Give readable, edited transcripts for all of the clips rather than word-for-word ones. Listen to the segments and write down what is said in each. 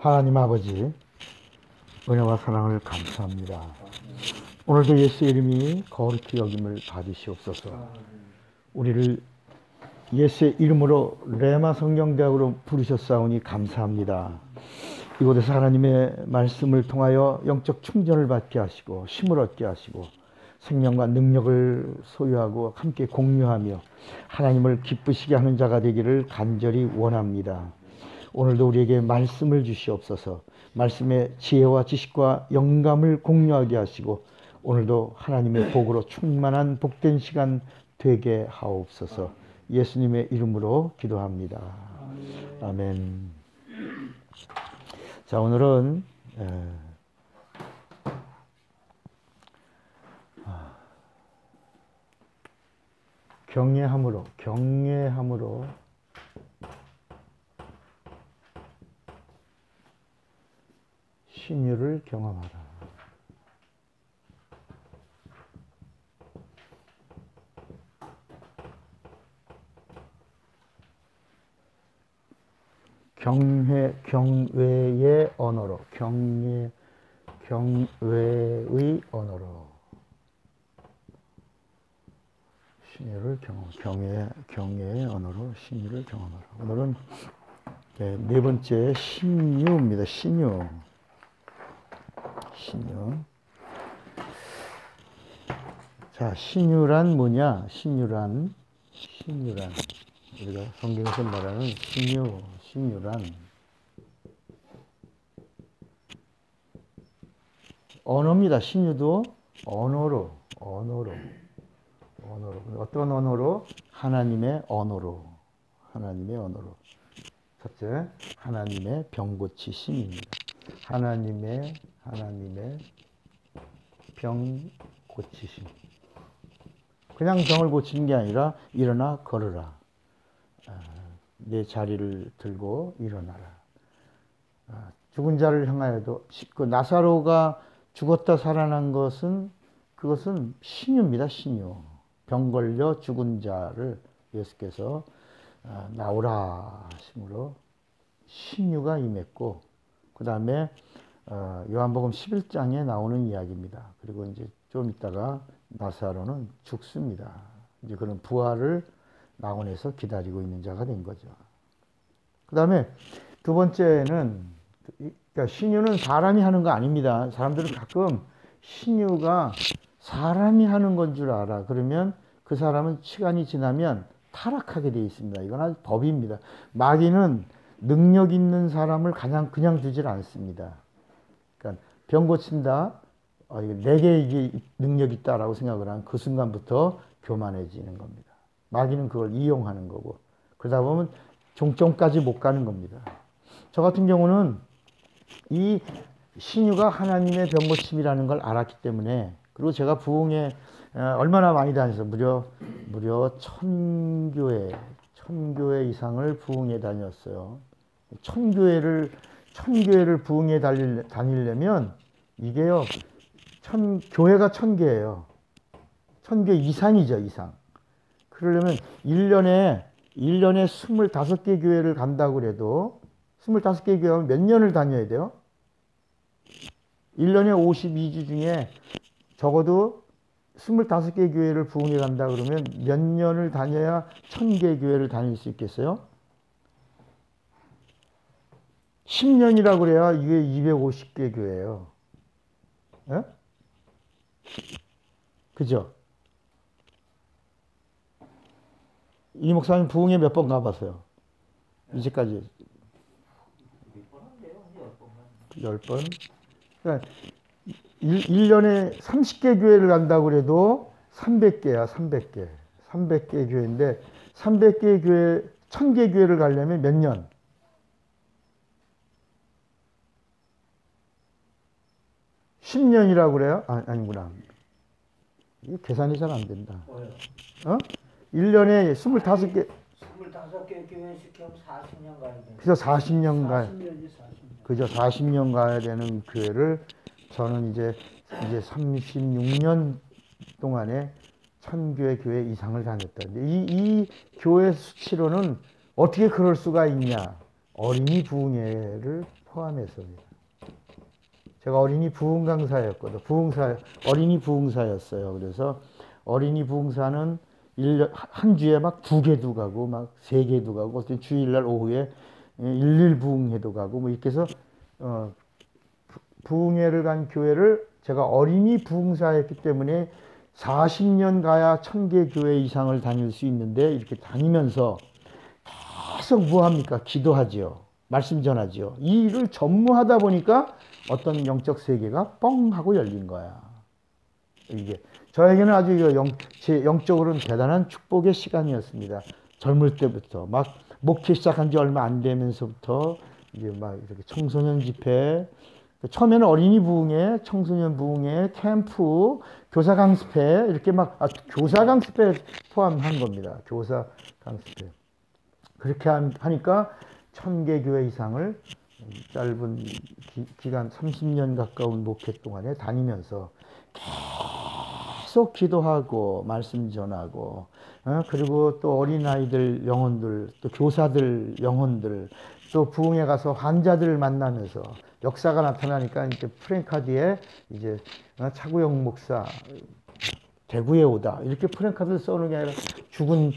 하나님 아버지, 은혜와 사랑을 감사합니다. 오늘도 예수의 이름이 거룩히 여김을 받으시옵소서. 우리를 예수의 이름으로 레마 성경대학으로 부르셨사오니 감사합니다. 이곳에서 하나님의 말씀을 통하여 영적 충전을 받게 하시고 힘을 얻게 하시고 생명과 능력을 소유하고 함께 공유하며 하나님을 기쁘시게 하는 자가 되기를 간절히 원합니다. 오늘도 우리에게 말씀을 주시옵소서. 말씀의 지혜와 지식과 영감을 공유하게 하시고 오늘도 하나님의 복으로 충만한 복된 시간 되게 하옵소서. 예수님의 이름으로 기도합니다. 아멘. 자, 오늘은 경외함으로 신유를 경험하라. 경외의 언어로, 경외의 언어로 신유를 경외의 언어로 신유를 경험하라. 오늘은 네 번째 신유입니다. 신유. 자, 신유란 뭐냐? 신유란 우리가 성경에서 말하는 신유란 언어입니다. 신유도 언어로 어떤 언어로? 하나님의 언어로. 첫째, 하나님의 병고치심입니다. 하나님의 병고치심. 그냥 병을 고치는 게 아니라 일어나 걸으라. 내 자리를 들고 일어나라. 죽은 자를 향하여도 그 나사로가 죽었다 살아난 그것은 신유입니다. 신유. 병 걸려 죽은 자를 예수께서 나오라 하심으로 신유가 임했고, 그 다음에 요한복음 11장에 나오는 이야기입니다. 그리고 이제 좀 있다가 나사로는 죽습니다. 이제 그런 부활을 낙원에서 기다리고 있는 자가 된 거죠. 그 다음에 두 번째는, 그러니까 신유는 사람이 하는 거 아닙니다. 사람들은 가끔 신유가 사람이 하는 건 줄 알아. 그러면 그 사람은 시간이 지나면 타락하게 되어 있습니다. 이건 아주 법입니다. 마귀는 능력 있는 사람을 그냥 두질 않습니다. 그러니까 병 고친다. 내게 이게 능력이 있다라고 생각을 하는 그 순간부터 교만해지는 겁니다. 마귀는 그걸 이용하는 거고, 그러다 보면 종점까지 못 가는 겁니다. 저 같은 경우는 이 신유가 하나님의 병고침이라는 걸 알았기 때문에, 그리고 제가 부흥에 얼마나 많이 다녔어요. 무려 1000교회 이상을 부흥에 다녔어요. 1000교회를 부흥에 다니려면 이게요, 교회가 1000개예요. 1000개 이상이죠, 이상. 그러려면 1년에 25개 교회를 간다고 그래도 25개 교회는 몇 년을 다녀야 돼요? 1년에 52주 중에 적어도 25개 교회를 부흥해 간다 그러면 몇 년을 다녀야 1000개 교회를 다닐 수 있겠어요? 10년이라고 그래야 이게 250개 교회예요. 예? 그죠? 이 목사님 부흥회 몇 번 가봤어요? 이제까지 10번? 그러니까 1년에 30개 교회를 간다고 그래도 300개야, 300개. 300개 교회인데 300개 교회, 1000개 교회를 가려면 몇 년? 10년이라고 그래요? 아니구나. 이게 계산이 잘 안 된다. 1년에 25개. 25개 교회 시키면 40년 가야 돼. 그래서 40년 가야. 40년이 40년. 그죠. 40년 가야 되는 교회를 저는 이제 36년 동안에 1000교회 교회 이상을 다녔다. 이 교회 수치로는 어떻게 그럴 수가 있냐? 어린이 부흥회를 포함했습니다. 제가 어린이 부흥 강사였거든요. 어린이 부흥사였어요. 그래서 어린이 부흥사는 한 주에 막 2개도 가고 막 3개도 가고 어떤 주일날 오후에 일일 부흥회도 가고 뭐 이렇게 해서 부흥회를 간 교회를 제가 어린이 부흥사였기 때문에 40년 가야 1000개 교회 이상을 다닐 수 있는데 이렇게 다니면서 계속 뭐 합니까? 기도하지요. 말씀 전하지요. 이 일을 전무하다 보니까 어떤 영적 세계가 뻥 하고 열린 거야. 이게 저에게는 아주 영적으로는 대단한 축복의 시간이었습니다. 젊을 때부터 막 목회 시작한 지 얼마 안 되면서부터 이제 막 이렇게 청소년 집회, 처음에는 어린이 부흥회, 청소년 부흥회, 캠프, 교사 강습회 이렇게 막 교사 강습회 포함한 겁니다. 교사 강습회. 그렇게 하니까 1000개 교회 이상을 짧은 기간 30년 가까운 목회 동안에 다니면서 계속 기도하고 말씀 전하고 그리고 또 어린아이들 영혼들 또 교사들 영혼들 또 부흥회 가서 환자들 만나면서 역사가 나타나니까 이제 프랭카드에 이제 차구영 목사 대구에 오다 이렇게 프랭카드를 써놓은 게 아니라 죽은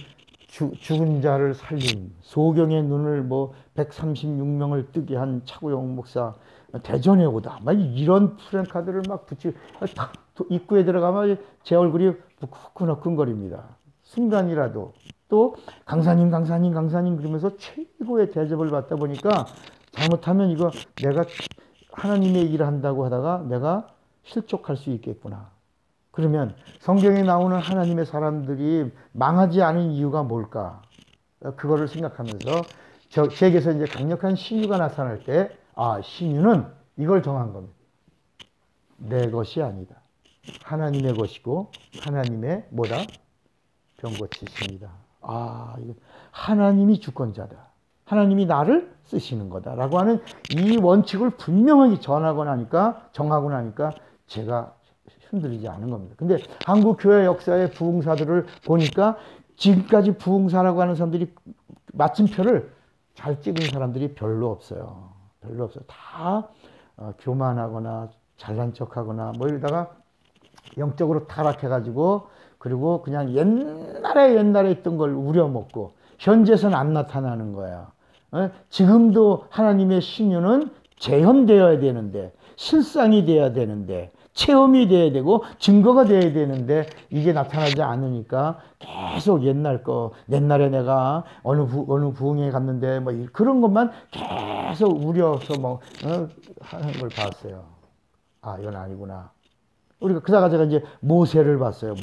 자를 살린 소경의 눈을 뭐 136명을 뜨게 한 차구영 목사 대전에 오다 막 이런 프랭카드를 막 붙이고 딱 입구에 들어가면 제 얼굴이 후끈후끈거립니다. 순간이라도 또 강사님 그러면서 최고의 대접을 받다 보니까 잘못하면 이거 내가 하나님의 일을 한다고 하다가 내가 실족할 수 있겠구나. 그러면 성경에 나오는 하나님의 사람들이 망하지 않은 이유가 뭘까? 그거를 생각하면서 제게서 이제 강력한 신유가 나타날 때, 신유는 이걸 정한 겁니다. 내 것이 아니다. 하나님의 것이고, 하나님의 뭐다? 병고치십니다. 이거 하나님이 주권자다. 하나님이 나를 쓰시는 거다. 라고 하는 이 원칙을 분명하게 정하고 나니까 제가 흔들리지 않은 겁니다. 근데 한국 교회 역사의 부흥사들을 보니까 지금까지 부흥사라고 하는 사람들이 마침표를 잘 찍은 사람들이 별로 없어요. 다 교만하거나 잘난 척하거나 뭐 이러다가 영적으로 타락해가지고 그리고 그냥 옛날에 있던 걸 우려먹고 현재선 안 나타나는 거야. 지금도 하나님의 신유는 재현되어야 되는데 실상이 돼야 되는데 체험이 돼야 되고 증거가 돼야 되는데 이게 나타나지 않으니까 계속 옛날에 내가 어느 부흥회 갔는데 뭐 그런 것만 계속 우려서 하는 걸 봤어요. 이건 아니구나. 우리가 그러다가 제가 이제 모세를 봤어요.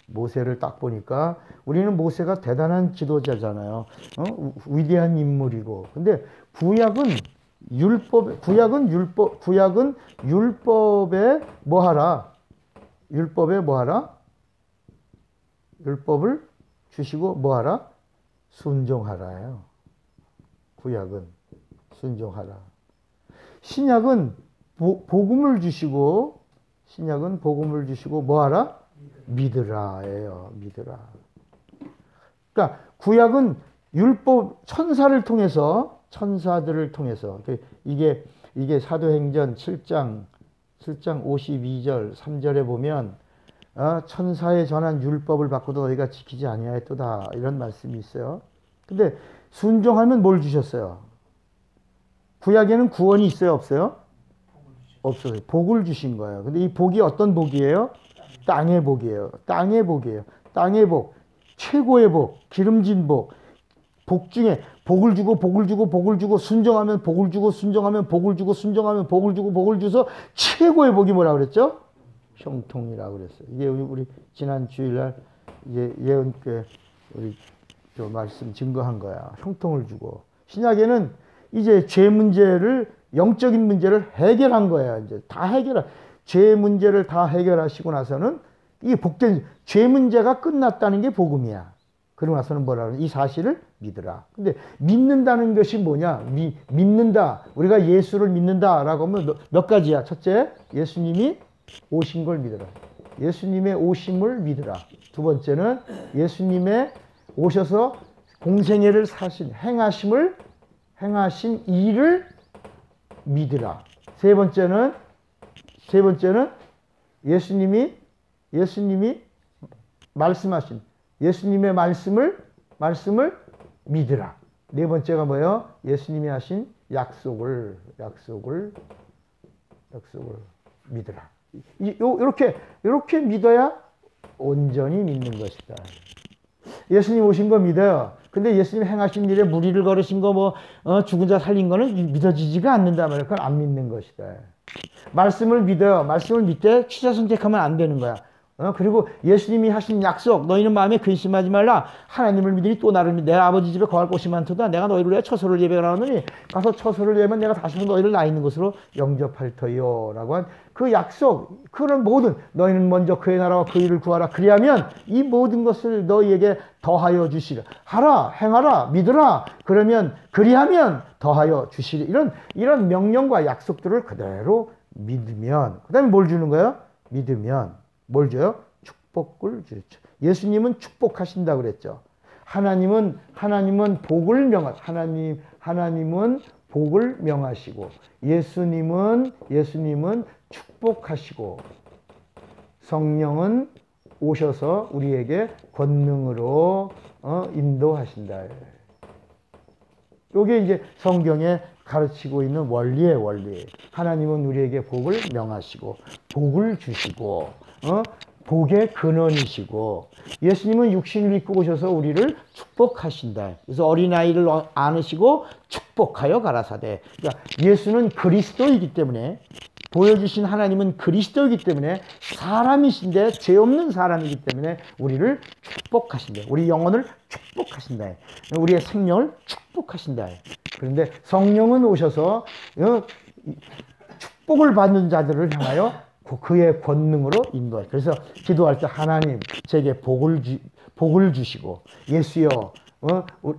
모세를 딱 보니까 우리는 모세가 대단한 지도자잖아요. 위대한 인물이고. 근데 구약은 율법에 뭐 하라? 율법을 주시고 뭐 하라? 순종하라예요. 구약은 순종하라. 신약은 복음을 주시고 뭐 하라? 믿으라예요. 믿으라. 그러니까 구약은 율법 천사들을 통해서 이게 사도행전 7장 52절 3절에 보면 천사에 전한 율법을 받고도 너희가 지키지 아니하였도다 이런 말씀이 있어요. 근데 순종하면 뭘 주셨어요? 구약에는 구원이 있어요, 없어요? 없어요. 복을 주신 거예요. 근데 이 복이 어떤 복이에요? 땅의 복이에요. 땅의 복. 최고의 복. 기름진 복. 복 중에 복을 주고 순종하면 복을 주고 순종하면 복을 주고 순종하면 복을 주고 복을 줘서 최고의 복이 뭐라고 그랬죠? 형통이라고 그랬어요. 이게 우리 지난 주일날 예언교회 우리 저 말씀 증거한 거야. 형통을 주고. 신약에는 이제 영적인 문제를 해결한 거야. 이제 다 죄 문제를 다 해결하시고 나서는 이게 복된 죄 문제가 끝났다는 게 복음이야. 그러고 나서는 뭐라 그러냐? 이 사실을 믿으라. 근데 믿는다는 것이 뭐냐? 믿는다. 우리가 예수를 믿는다라고 하면 몇 가지야? 첫째, 예수님이 오신 걸 믿으라. 예수님의 오심을 믿으라. 두 번째는 예수님의 오셔서 공생애를 행하심을 행하신 일을 믿으라. 세 번째는 예수님이 말씀하신 예수님의 말씀을 믿으라. 네 번째가 뭐예요? 예수님이 하신 약속을 믿으라. 이렇게 믿어야 온전히 믿는 것이다. 예수님 오신 거 믿어요. 근데 예수님 행하신 일에 무리를 걸으신 거 죽은 자 살린 거는 믿어지지가 않는다 말이야. 그건 안 믿는 것이다. 말씀을 믿어요. 말씀을 믿되 취사 선택하면 안 되는 거야. 그리고 예수님이 하신 약속, 너희는 마음에 근심하지 말라. 하나님을 믿으니 또 나를 믿. 내 아버지 집에 거할 곳이 많도다. 내가 너희를 위해 처소를 예배하노니 가서 처소를 예면 내가 다시 너희를 나 있는 곳으로 영접할 터요. 라고 한 그 약속, 그런 모든 너희는 먼저 그의 나라와 그 일을 구하라. 그리하면 이 모든 것을 너희에게 더하여 주시라. 하라, 행하라, 믿으라. 그리하면 더하여 주시리. 이런 명령과 약속들을 그대로 믿으면, 그 다음에 뭘 주는 거예요? 믿으면 뭘 줘요? 축복을 주죠. 예수님은 축복하신다 그랬죠. 하나님은 복을 명하시고 예수님은 축복하시고 성령은 오셔서 우리에게 권능으로 인도하신다. 이게 이제 성경에 가르치고 있는 원리예요, 원리. 하나님은 우리에게 복을 명하시고 복을 주시고 복의 근원이시고 예수님은 육신을 입고 오셔서 우리를 축복하신다. 그래서 어린아이를 안으시고 축복하여 가라사대. 그러니까 예수는 그리스도이기 때문에, 보여주신 하나님은 그리스도이기 때문에, 사람이신데 죄 없는 사람이기 때문에 우리를 축복하신다. 우리 영혼을 축복하신다. 우리의 생명을 축복하신다. 그런데 성령은 오셔서 축복을 받는 자들을 향하여 그의 권능으로 인도해. 그래서 기도할 때 하나님 제게 복을 주시고, 예수여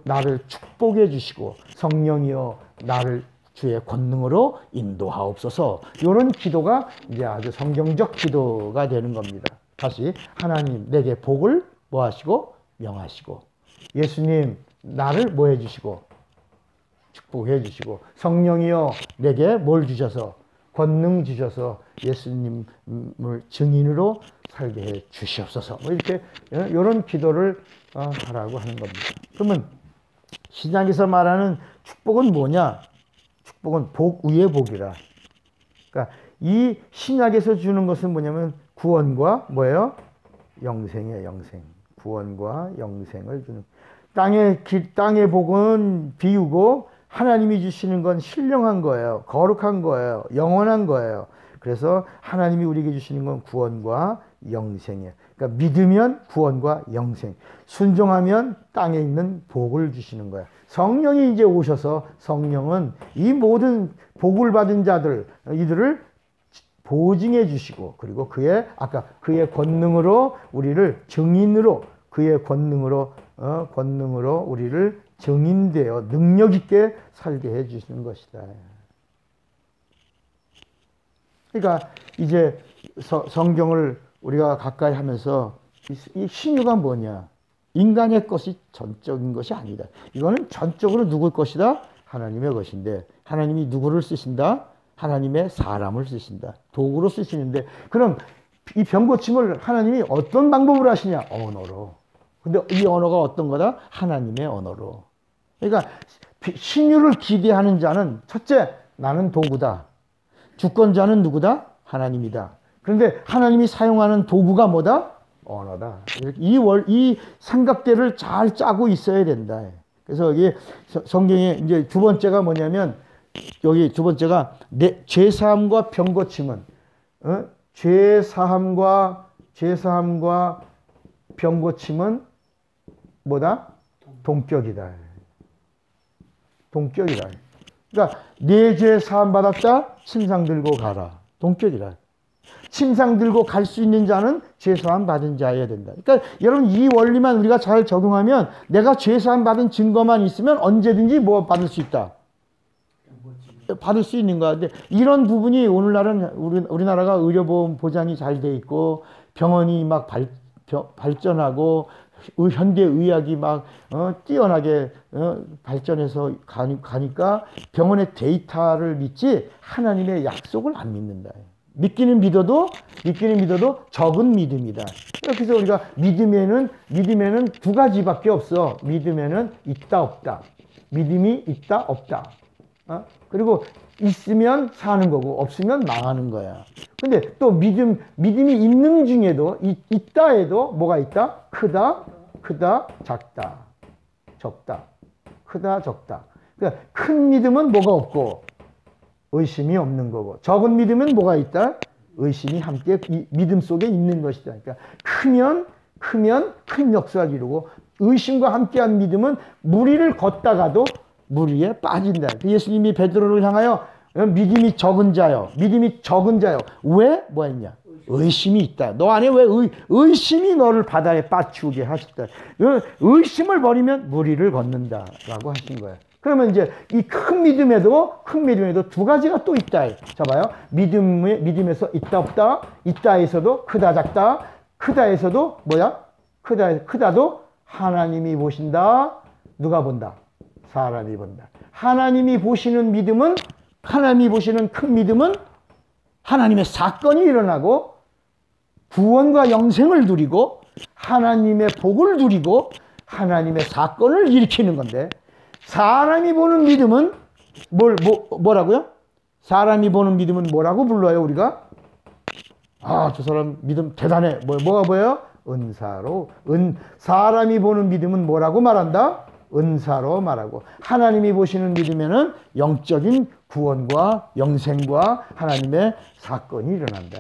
나를 축복해 주시고, 성령이여 나를 주의 권능으로 인도하옵소서. 이런 기도가 이제 아주 성경적 기도가 되는 겁니다. 다시 하나님 내게 복을 뭐 하시고 명하시고, 예수님 나를 뭐 해주시고 축복해 주시고, 성령이여 내게 뭘 주셔서 권능 주셔서 예수님을 증인으로 살게 해 주시옵소서. 이렇게 이런 기도를 하라고 하는 겁니다. 그러면 신약에서 말하는 축복은 뭐냐? 축복은 복 위의 복이라. 그러니까 이 신약에서 주는 것은 뭐냐면 구원과 뭐예요? 영생이에요, 영생. 구원과 영생을 주는. 땅의 복은 비우고 하나님이 주시는 건 신령한 거예요. 거룩한 거예요. 영원한 거예요. 그래서 하나님이 우리에게 주시는 건 구원과 영생이에요. 그러니까 믿으면 구원과 영생, 순종하면 땅에 있는 복을 주시는 거예요. 성령이 이제 오셔서 성령은 이 모든 복을 받은 자들, 이들을 보증해 주시고, 그리고 그의 권능으로 우리를 증인으로, 그의 권능으로 우리를 증인되어 능력 있게 살게 해 주시는 것이다. 그러니까 이제 성경을 우리가 가까이 하면서 이 신유가 뭐냐? 인간의 것이 전적인 것이 아니다. 이거는 전적으로 누구의 것이다? 하나님의 것인데, 하나님이 누구를 쓰신다? 하나님의 사람을 쓰신다. 도구로 쓰시는데, 그럼 이 병고침을 하나님이 어떤 방법으로 하시냐? 언어로. 근데 이 언어가 어떤 거다? 하나님의 언어로. 그러니까 신유를 기대하는 자는 첫째, 나는 도구다. 주권자는 누구다? 하나님이다. 그런데 하나님이 사용하는 도구가 뭐다? 언어다. 이 삼각대를 잘 짜고 있어야 된다. 그래서 여기 성경에 이제 두 번째가 뭐냐면, 여기 두 번째가 죄사함과 병고침은 죄사함과 병고침은 뭐다? 동격이다. 동격이다. 그러니까 내 죄 사함 받았다. 침상 들고 가라. 동격이다. 침상 들고 갈 수 있는 자는 죄사함 받은 자여야 된다. 그러니까 여러분 이 원리만 우리가 잘 적용하면, 내가 죄사함 받은 증거만 있으면 언제든지 뭐 받을 수 있다. 받을 수 있는 거야. 근데 이런 부분이 오늘날은 우리나라가 의료보험 보장이 잘 돼 있고 병원이 막 발전하고 현대의학이 막 뛰어나게 발전해서 가니까 병원의 데이터를 믿지 하나님의 약속을 안 믿는다. 믿기는 믿어도 적은 믿음이다. 그래서 우리가 믿음에는 두 가지밖에 없어. 믿음에는 있다 없다. 믿음이 있다 없다. 그리고 있으면 사는 거고 없으면 망하는 거야. 근데 또 믿음이 있는 중에도 있다 해도 뭐가 있다? 크다, 작다, 적다. 크다, 적다. 그러니까 큰 믿음은 뭐가 없고 의심이 없는 거고, 적은 믿음은 뭐가 있다? 의심이 함께 믿음 속에 있는 것이다. 그러니까 크면 큰 역사를 이루고, 의심과 함께한 믿음은 무리를 걷다가도 무리에 빠진다. 예수님이 베드로를 향하여 믿음이 적은 자요. 왜? 뭐 했냐? 의심이 있다. 너 안에 왜 의심이 너를 바다에 빠치우게 하셨다. 의심을 버리면 무리를 걷는다. 라고 하신 거예요. 그러면 이제 이 큰 믿음에도 두 가지가 또 있다. 자 봐요. 믿음에서 있다 없다. 있다에서도 크다 작다. 크다에서도 뭐야? 크다도 하나님이 보신다. 누가 본다? 사람이 본다. 하나님이 보시는 큰 믿음은 하나님의 사건이 일어나고 구원과 영생을 누리고 하나님의 복을 누리고 하나님의 사건을 일으키는 건데, 사람이 보는 믿음은 뭐라고요? 사람이 보는 믿음은 뭐라고 불러요, 우리가? 저 사람 믿음 대단해. 뭐가 보여요? 은사로. 사람이 보는 믿음은 뭐라고 말한다? 은사로 말하고, 하나님이 보시는 믿음에는 영적인 구원과 영생과 하나님의 사건이 일어난다.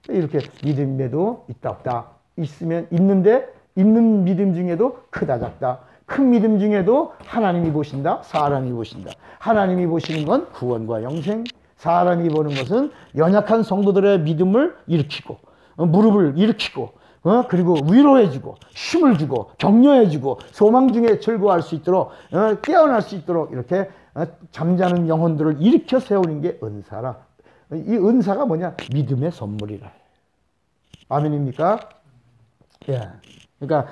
이렇게 믿음에도 있다 없다. 있는 믿음 중에도 크다 작다. 큰 믿음 중에도 하나님이 보신다, 사람이 보신다. 하나님이 보시는 건 구원과 영생, 사람이 보는 것은 연약한 성도들의 믿음을 일으키고 무릎을 일으키고 그리고 위로해주고 힘을 주고 격려해주고 소망 중에 즐거워할 수 있도록 깨어날 수 있도록 이렇게 잠자는 영혼들을 일으켜 세우는 게 은사라. 이 은사가 뭐냐? 믿음의 선물이라. 아멘입니까? 예. 그러니까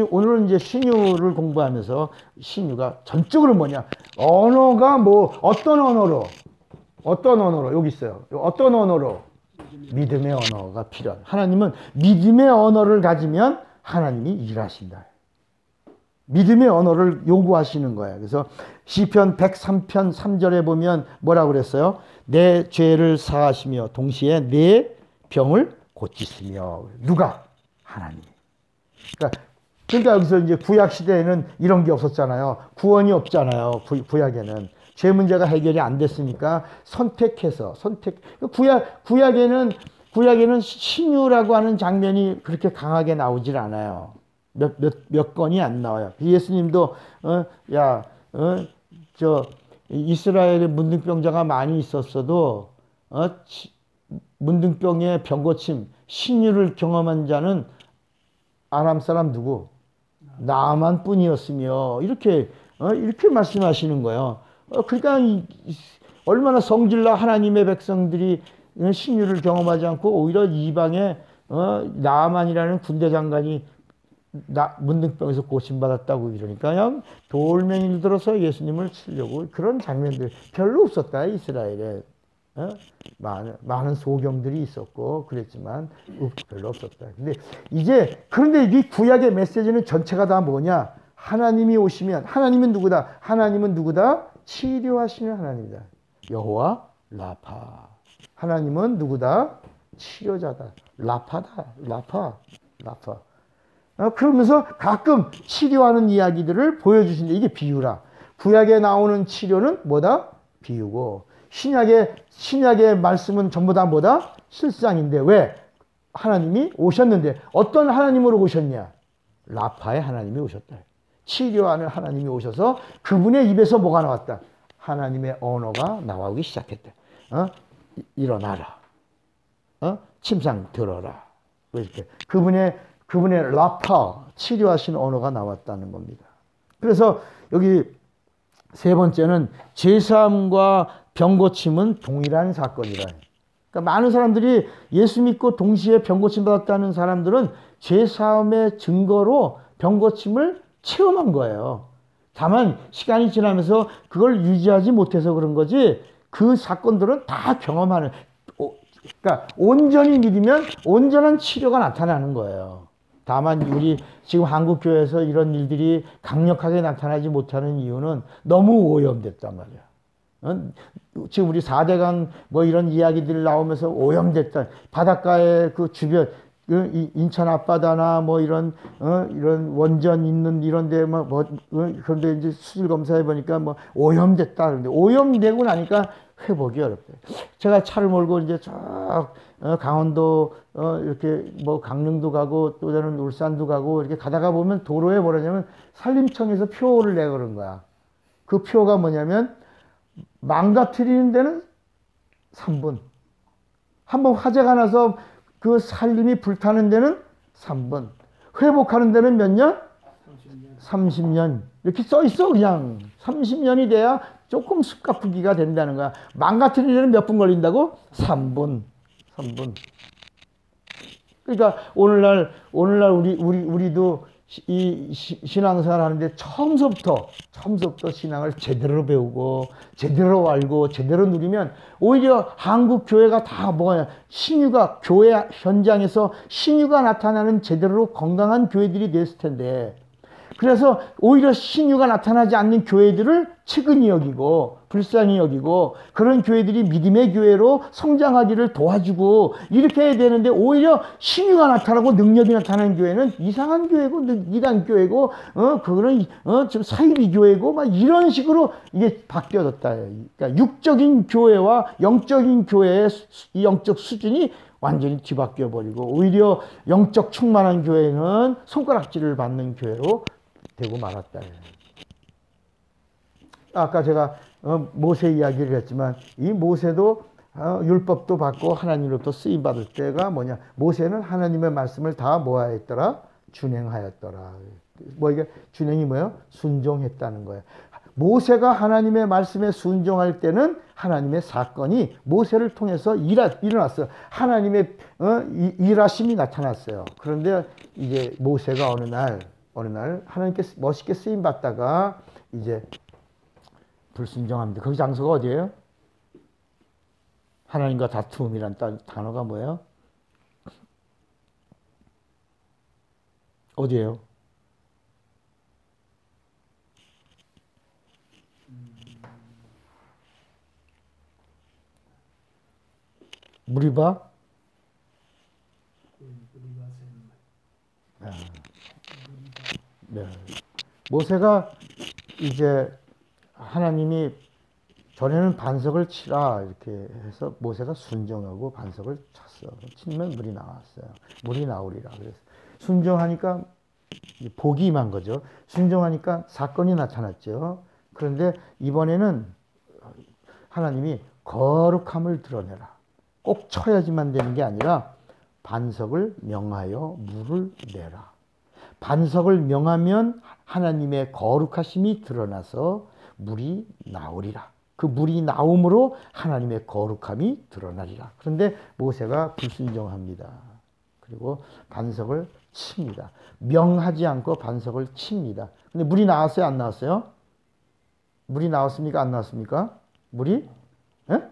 오늘은 이제 신유를 공부하면서 신유가 전적으로 뭐냐? 언어가 어떤 언어로 여기 있어요. 어떤 언어로? 믿음의 언어가 필요한. 하나님은 믿음의 언어를 가지면 하나님이 일하신다. 믿음의 언어를 요구하시는 거예요. 그래서 시편 103편 3절에 보면 뭐라고 그랬어요? 내 죄를 사하시며 동시에 내 병을 고치시며. 누가? 하나님. 그러니까 여기서 이제 구약 시대에는 이런 게 없었잖아요. 구원이 없잖아요. 구약에는. 죄 문제가 해결이 안 됐으니까 구약에는 신유라고 하는 장면이 그렇게 강하게 나오질 않아요. 몇 건이 안 나와요. 예수님도 이스라엘에 문둥병자가 많이 있었어도 문둥병의 병고침 신유를 경험한 자는 아람 사람 누구? 나만 뿐이었으며 이렇게 말씀하시는 거예요. 그러니까 얼마나 성질나 하나님의 백성들이 신유를 경험하지 않고 오히려 이방에 나만이라는 군대 장관이 문둥병에서 고침받았다고 이러니까 그냥 돌멩이를 들어서 예수님을 치려고 그런 장면들 별로 없었다. 이스라엘에 많은 소경들이 있었고 그랬지만 별로 없었다. 그런데 이 구약의 메시지는 전체가 다 뭐냐? 하나님이 오시면 하나님은 누구다? 치료하시는 하나님이다. 여호와 라파. 하나님은 누구다? 치료자다. 라파. 그러면서 가끔 치료하는 이야기들을 보여주신다. 이게 비유라. 구약에 나오는 치료는 뭐다? 비유고, 신약의 말씀은 전부 다 뭐다? 실상인데 왜? 하나님이 오셨는데 어떤 하나님으로 오셨냐? 라파의 하나님이 오셨다. 치료하는 하나님이 오셔서 그분의 입에서 뭐가 나왔다? 하나님의 언어가 나오기 시작했다. 일어나라. 침상 들어라. 이렇게 그분의 라파, 치료하신 언어가 나왔다는 겁니다. 그래서 여기 세 번째는 제사함과 병고침은 동일한 사건이라. 그러니까 많은 사람들이 예수 믿고 동시에 병고침 받았다는 사람들은 죄사함의 증거로 병고침을 체험한 거예요. 다만 시간이 지나면서 그걸 유지하지 못해서 그런 거지 그 사건들은 다 경험하는, 그러니까 온전히 믿으면 온전한 치료가 나타나는 거예요. 다만 우리 지금 한국 교회에서 이런 일들이 강력하게 나타나지 못하는 이유는 너무 오염됐단 말이야. 지금 우리 4대강 뭐 이런 이야기들 나오면서 오염됐다. 바닷가의 그 주변, 인천 앞바다나 뭐 이런 원전 있는 이런 데 그런데 이제 수질 검사해 보니까 뭐 오염됐다. 그런데 오염되고 나니까 회복이 어렵대. 제가 차를 몰고 이제 쭉 강원도 이렇게 뭐 강릉도 가고 또 저는 울산도 가고 이렇게 가다가 보면 도로에 뭐라냐면 산림청에서 표를 내 그런 거야. 그 표가 뭐냐면 망가뜨리는 데는 3분. 한번 화재가 나서 그 산림이 불타는 데는 3분. 회복하는 데는 몇 년? 30년. 이렇게 써 있어, 그냥. 30년이 돼야 조금 습가풀기가 된다는 거야. 망가뜨리는 데는 몇 분 걸린다고? 3분. 3분. 그러니까 오늘날 우리도 이 신앙생활 하는데 처음서부터 신앙을 제대로 배우고 제대로 알고 제대로 누리면 오히려 한국 교회가 다 뭐냐, 신유가 교회 현장에서 신유가 나타나는 제대로 건강한 교회들이 됐을 텐데, 그래서 오히려 신유가 나타나지 않는 교회들을 측은히 여기고 불쌍히 여기고 그런 교회들이 믿음의 교회로 성장하기를 도와주고 이렇게 해야 되는데, 오히려 신유가 나타나고 능력이 나타나는 교회는 이상한 교회고 이단 교회고 그거는 좀 사이비 교회고 막 이런 식으로 이게 바뀌어졌다. 그러니까 육적인 교회와 영적인 교회의 이 영적 수준이 완전히 뒤바뀌어 버리고 오히려 영적 충만한 교회는 손가락질을 받는 교회로 되고 말았다. 아까 제가 모세 이야기를 했지만 이 모세도 율법도 받고 하나님으로부터 쓰임 받을 때가 뭐냐, 모세는 하나님의 말씀을 다 뭐하였더라? 준행하였더라. 뭐 이게 준행이 뭐예요? 순종했다는 거예요. 모세가 하나님의 말씀에 순종할 때는 하나님의 사건이 모세를 통해서 일어났어요. 하나님의 일하심이 나타났어요. 그런데 이제 모세가 어느 날 하나님께 멋있게 쓰임 받다가 이제 불순종합니다. 거기 장소가 어디예요? 하나님과 다툼이란 단어가 뭐예요? 어디예요? 무리바? 네. 모세가 이제 하나님이 전에는 반석을 치라 이렇게 해서 모세가 순종하고 반석을 쳤어. 치면 물이 나왔어요. 물이 나오리라. 그래서 순종하니까 복이 임한 거죠. 순종하니까 사건이 나타났죠. 그런데 이번에는 하나님이 거룩함을 드러내라. 꼭 쳐야지만 되는 게 아니라 반석을 명하여 물을 내라. 반석을 명하면 하나님의 거룩하심이 드러나서 물이 나오리라. 그 물이 나옴으로 하나님의 거룩함이 드러나리라. 그런데 모세가 불순종합니다. 그리고 반석을 칩니다. 명하지 않고 반석을 칩니다. 근데 물이 나왔어요? 안 나왔어요? 물이 나왔습니까? 안 나왔습니까? 물이? 예?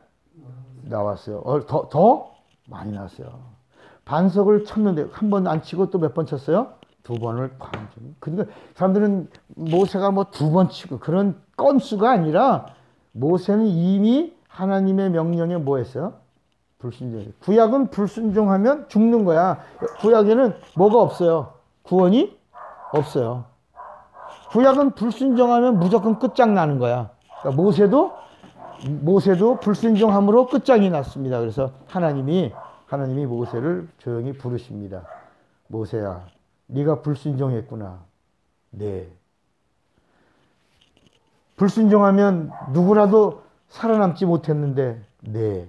나왔어요. 더 많이 나왔어요. 반석을 쳤는데 한 번 안 치고 또 몇 번 쳤어요? 2번을 그러니까 사람들은 모세가 뭐 2번 치고 그런 건수가 아니라 모세는 이미 하나님의 명령에 뭐 했어요? 불순종했어요. 구약은 불순종하면 죽는 거야. 구약에는 뭐가 없어요? 구원이 없어요. 구약은 불순종하면 무조건 끝장나는 거야. 그러니까 모세도 불순종함으로 끝장이 났습니다. 그래서 하나님이 모세를 조용히 부르십니다. 모세야, 네가 불순종했구나. 네. 불순종하면 누구라도 살아남지 못했는데, 네.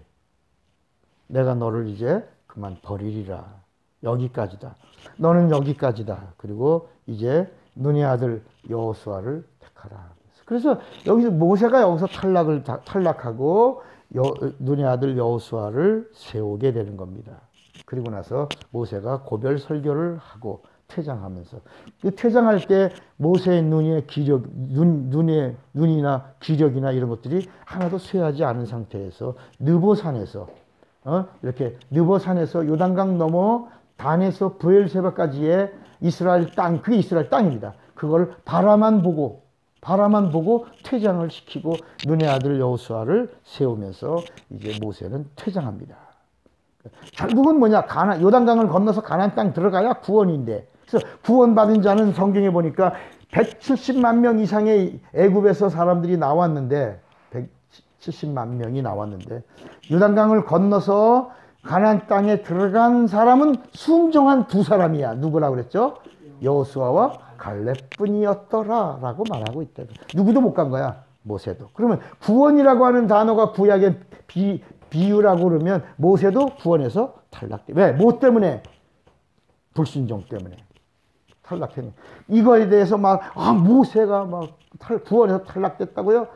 내가 너를 이제 그만 버리리라. 여기까지다. 너는 여기까지다. 그리고 이제 눈의 아들 여호수아를 택하라. 그래서 여기서 모세가 여기서 탈락하고 눈의 아들 여호수아를 세우게 되는 겁니다. 그리고 나서 모세가 고별 설교를 하고 퇴장하면서 퇴장할 때 모세의 눈이나 기력이나 이런 것들이 하나도 쇠하지 않은 상태에서 느보산에서 이렇게 느보산에서 요단강 넘어 단에서 브엘세바까지의 이스라엘 땅, 그게 이스라엘 땅입니다. 그걸 바라만 보고 퇴장을 시키고 눈의 아들 여호수아를 세우면서 이제 모세는 퇴장합니다. 결국은 뭐냐? 요단강을 건너서 가나안 땅 들어가야 구원인데, 그래서 구원받은 자는 성경에 보니까 170만 명 이상의 애굽에서 사람들이 나왔는데, 170만 명이 나왔는데, 요단강을 건너서 가나안 땅에 들어간 사람은 순종한 두 사람이야. 누구라고 그랬죠? 여호수아와 갈렙뿐이었더라 라고 말하고 있다. 누구도 못 간 거야. 모세도. 그러면 구원이라고 하는 단어가 구약의 비유라고 그러면 모세도 구원에서 탈락돼. 왜? 뭐 때문에? 불순종 때문에 탈락했네. 이거에 대해서 모세가 구원에서 탈락됐다고요?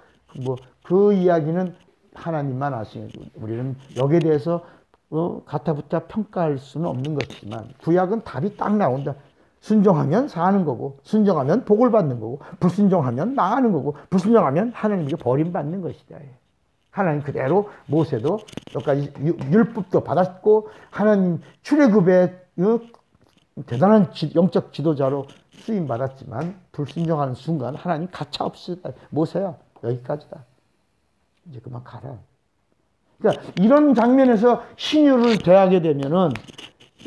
그 이야기는 하나님만 아시는 거예요. 우리는 여기에 대해서 가타부타 평가할 수는 없는 것이지만 구약은 답이 딱 나온다. 순종하면 사는 거고, 순종하면 복을 받는 거고, 불순종하면 망하는 거고, 불순종하면 하나님에게 버림받는 것이다. 하나님 그대로 모세도 여기까지 율법도 받았고 하나님 출애굽의 대단한 영적 지도자로 쓰임 받았지만 불순종하는 순간 하나님 가차없이 모세야 여기까지다. 이제 그만 가라. 그러니까 이런 장면에서 신유를 대하게 되면은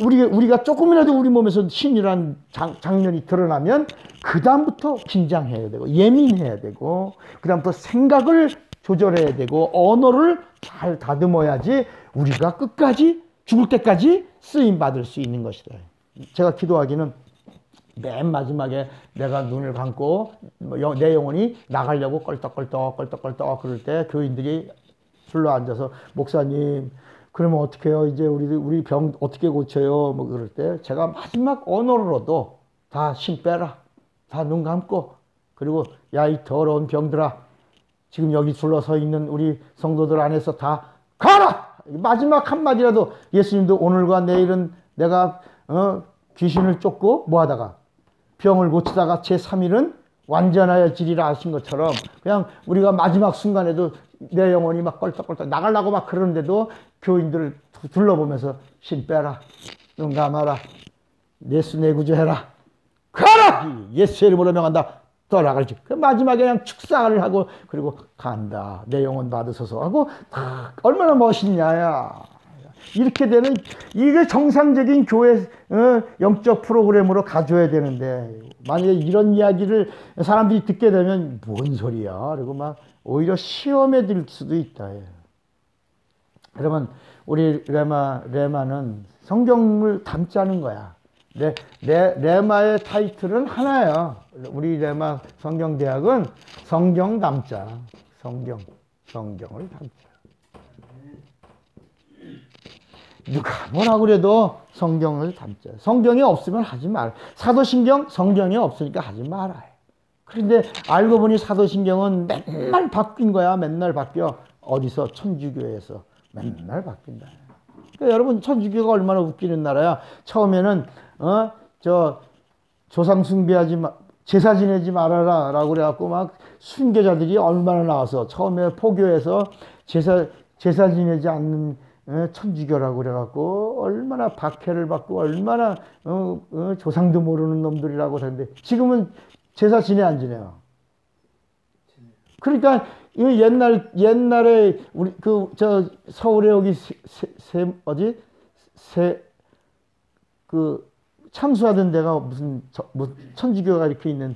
우리가 조금이라도 우리 몸에서 신유란 장면이 드러나면 그 다음부터 긴장해야 되고 예민해야 되고 그 다음부터 생각을 조절해야 되고 언어를 잘 다듬어야지 우리가 끝까지 죽을 때까지 쓰임 받을 수 있는 것이다. 제가 기도하기는 맨 마지막에 내가 눈을 감고 내 영혼이 나가려고 껄떡껄떡 그럴 때 교인들이 줄로 앉아서 목사님 그러면 어떻게 해요? 이제 우리 병 어떻게 고쳐요? 뭐 그럴 때 제가 마지막 언어로라도 다 심 빼라. 다 눈 감고 그리고 야 이 더러운 병들아 지금 여기 둘러서 있는 우리 성도들 안에서 다 가라! 마지막 한마디라도 예수님도 오늘과 내일은 내가 귀신을 쫓고 뭐하다가 병을 고치다가 제3일은 완전하여지리라 하신 것처럼 그냥 우리가 마지막 순간에도 내 영혼이 막 껄떡껄떡 나가려고 막 그러는데도 교인들을 둘러보면서 심 빼라, 눈 감아라, 예수 내 구조해라, 가라! 예수의 이름으로 명한다. 떠나갈지. 마지막에 그냥 축사를 하고 그리고 간다. 내 영혼 받으소서 하고 얼마나 멋있냐야. 이렇게 되는 이게 정상적인 교회 영적 프로그램으로 가져야 되는데 만약에 이런 이야기를 사람들이 듣게 되면 뭔 소리야. 그리고 막 오히려 시험에 들 수도 있다. 그러면 우리 레마는 성경을 담자는 거야. 레마의 타이틀은 하나야. 우리 레마 성경대학은 성경 담자. 성경을 담자. 누가 뭐라 그래도 성경을 담자. 성경이 없으면 하지 말. 사도신경 성경이 없으니까 하지 말아요. 그런데 알고 보니 사도신경은 맨날 바뀐 거야. 맨날 바뀌어. 어디서? 천주교에서 맨날 바뀐다. 그러니까 여러분 천주교가 얼마나 웃기는 나라야. 처음에는 조상 숭배하지 마, 제사 지내지 말아라 라고 그래갖고 막 순교자들이 얼마나 나와서 처음에 포교에서 제사 지내지 않는 천주교라고 그래갖고 얼마나 박해를 받고 얼마나 조상도 모르는 놈들이라고 하는데 지금은 제사 지내 안 지내요. 그러니까 옛날에 우리 서울에 여기 참수하던 데가 무슨 천주교가 이렇게 있는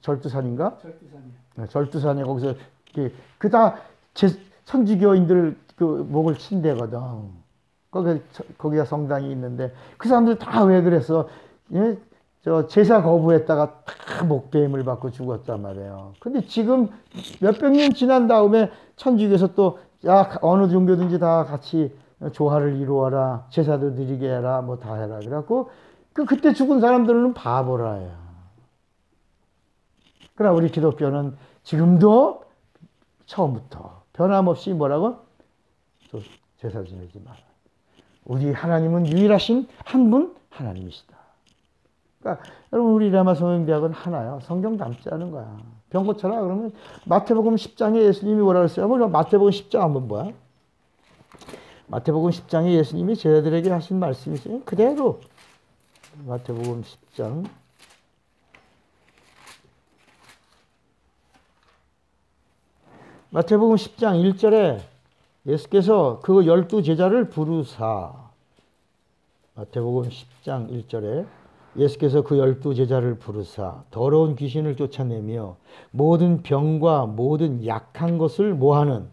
절두산인가? 절두산이요. 절두산에 거기서 다 천주교인들 목을 친 데거든. 거기가 성당이 있는데 그 사람들 다 왜 그랬어? 제사 거부했다가 다 목배임을 받고 죽었단 말이에요. 근데 지금 몇백 년 지난 다음에 천주교에서 또 어느 종교든지 다 같이 조화를 이루어라, 제사도 드리게 해라, 뭐 다 해라. 그래갖고 그때 죽은 사람들은 바보라요. 그러나 우리 기독교는 지금도 처음부터 변함없이 뭐라고? 또 제사 지내지 마라. 우리 하나님은 유일하신 한 분 하나님이시다. 그러니까 여러분 우리 레마 성경대학은 하나요. 성경 닮지 않은 거야. 병 고쳐라 그러면 마태복음 10장에 예수님이 뭐라 그랬어요? 마태복음 10장 한번 뭐야? 마태복음 10장에 예수님이 제자들에게 하신 말씀이 있어요. 그대로 마태복음 10장 마태복음 10장 1절에 예수께서 그 12제자를 부르사 마태복음 10장 1절에 예수께서 그 12제자를 부르사 더러운 귀신을 쫓아내며 모든 병과 모든 약한 것을 뭐하는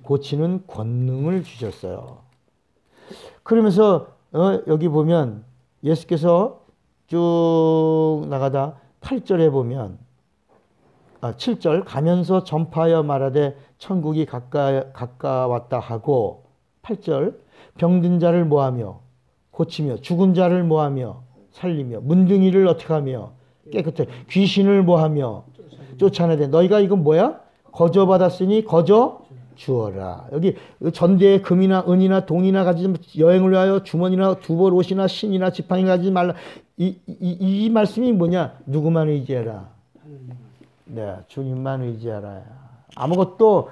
고치는 권능을 주셨어요. 그러면서 여기 보면 예수께서 쭉 나가다 8절에 보면 7절 가면서 전파하여 말하되 천국이 가까웠다 하고 8절 병든 자를 모하며 고치며 죽은 자를 모하며 살리며 문둥이를 어떻게 하며 깨끗해 귀신을 모하며 쫓아내되 너희가 이건 뭐야? 거저 받았으니 거저 주어라. 여기 전대에 금이나 은이나 동이나 가지지 여행을 위하여 주머니나 두벌 옷이나 신이나 지팡이 가지지 말라. 이 말씀이 뭐냐? 누구만 의지해라. 네, 주님만 의지하라. 아무것도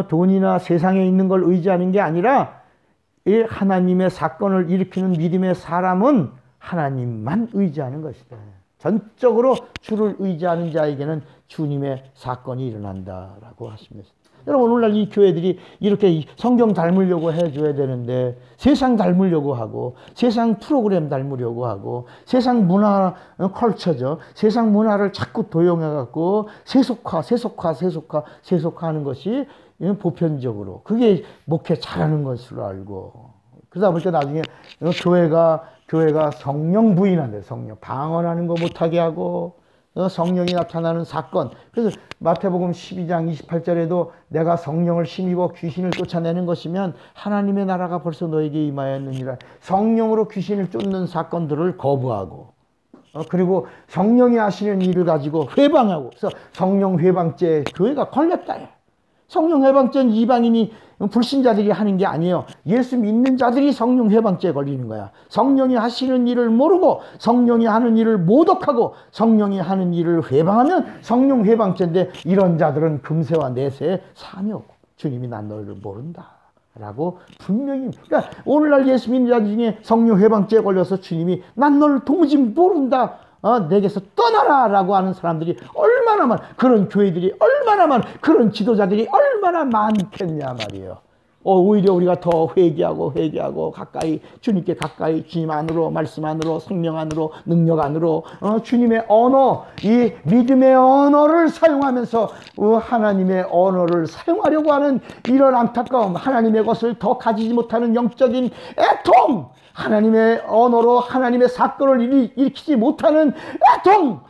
돈이나 세상에 있는 걸 의지하는 게 아니라 이 하나님의 사건을 일으키는 믿음의 사람은 하나님만 의지하는 것이다. 전적으로 주를 의지하는 자에게는 주님의 사건이 일어난다라고 하십니다. 여러분 오늘날 이 교회들이 이렇게 성경 닮으려고 해줘야 되는데 세상 닮으려고 하고 세상 프로그램 닮으려고 하고 세상 문화 컬처죠. 세상 문화를 자꾸 도용해갖고 세속화하는 것이 보편적으로 그게 목회 잘하는 것으로 알고 그러다 보니까 나중에 교회가 성령 부인한대. 성령 방언하는 거 못하게 하고 성령이 나타나는 사건. 그래서 마태복음 12장 28절에도 내가 성령을 힘입어 귀신을 쫓아내는 것이면 하나님의 나라가 벌써 너에게 임하였느니라. 성령으로 귀신을 쫓는 사건들을 거부하고 그리고 성령이 하시는 일을 가지고 회방하고 그래서 성령 회방죄에 교회가 걸렸다. 성령 회방죄는 이방인이 불신자들이 하는 게 아니에요. 예수 믿는 자들이 성령 회방죄에 걸리는 거야. 성령이 하시는 일을 모르고 성령이 하는 일을 모독하고 성령이 하는 일을 회방하면 성령 회방죄인데 이런 자들은 금세와 내세에 사함이 없고 주님이 난 너희를 모른다 라고 분명히 그러니까 오늘날 예수 믿는 자 중에 성령 회방죄에 걸려서 주님이 난 너를 도무지 모른다 내게서 떠나라 라고 하는 사람들이 얼마나 많아. 그런 교회들이 얼마나 많아. 그런 지도자들이 얼마나 많겠냐 말이에요. 오히려 우리가 더 회개하고 가까이 주님께 가까이 주님 안으로 말씀 안으로 성령 안으로 능력 안으로 주님의 언어 이 믿음의 언어를 사용하면서 하나님의 언어를 사용하려고 하는 이런 안타까움 하나님의 것을 더 가지지 못하는 영적인 애통 하나님의 언어로 하나님의 사건을 일으키지 못하는 애통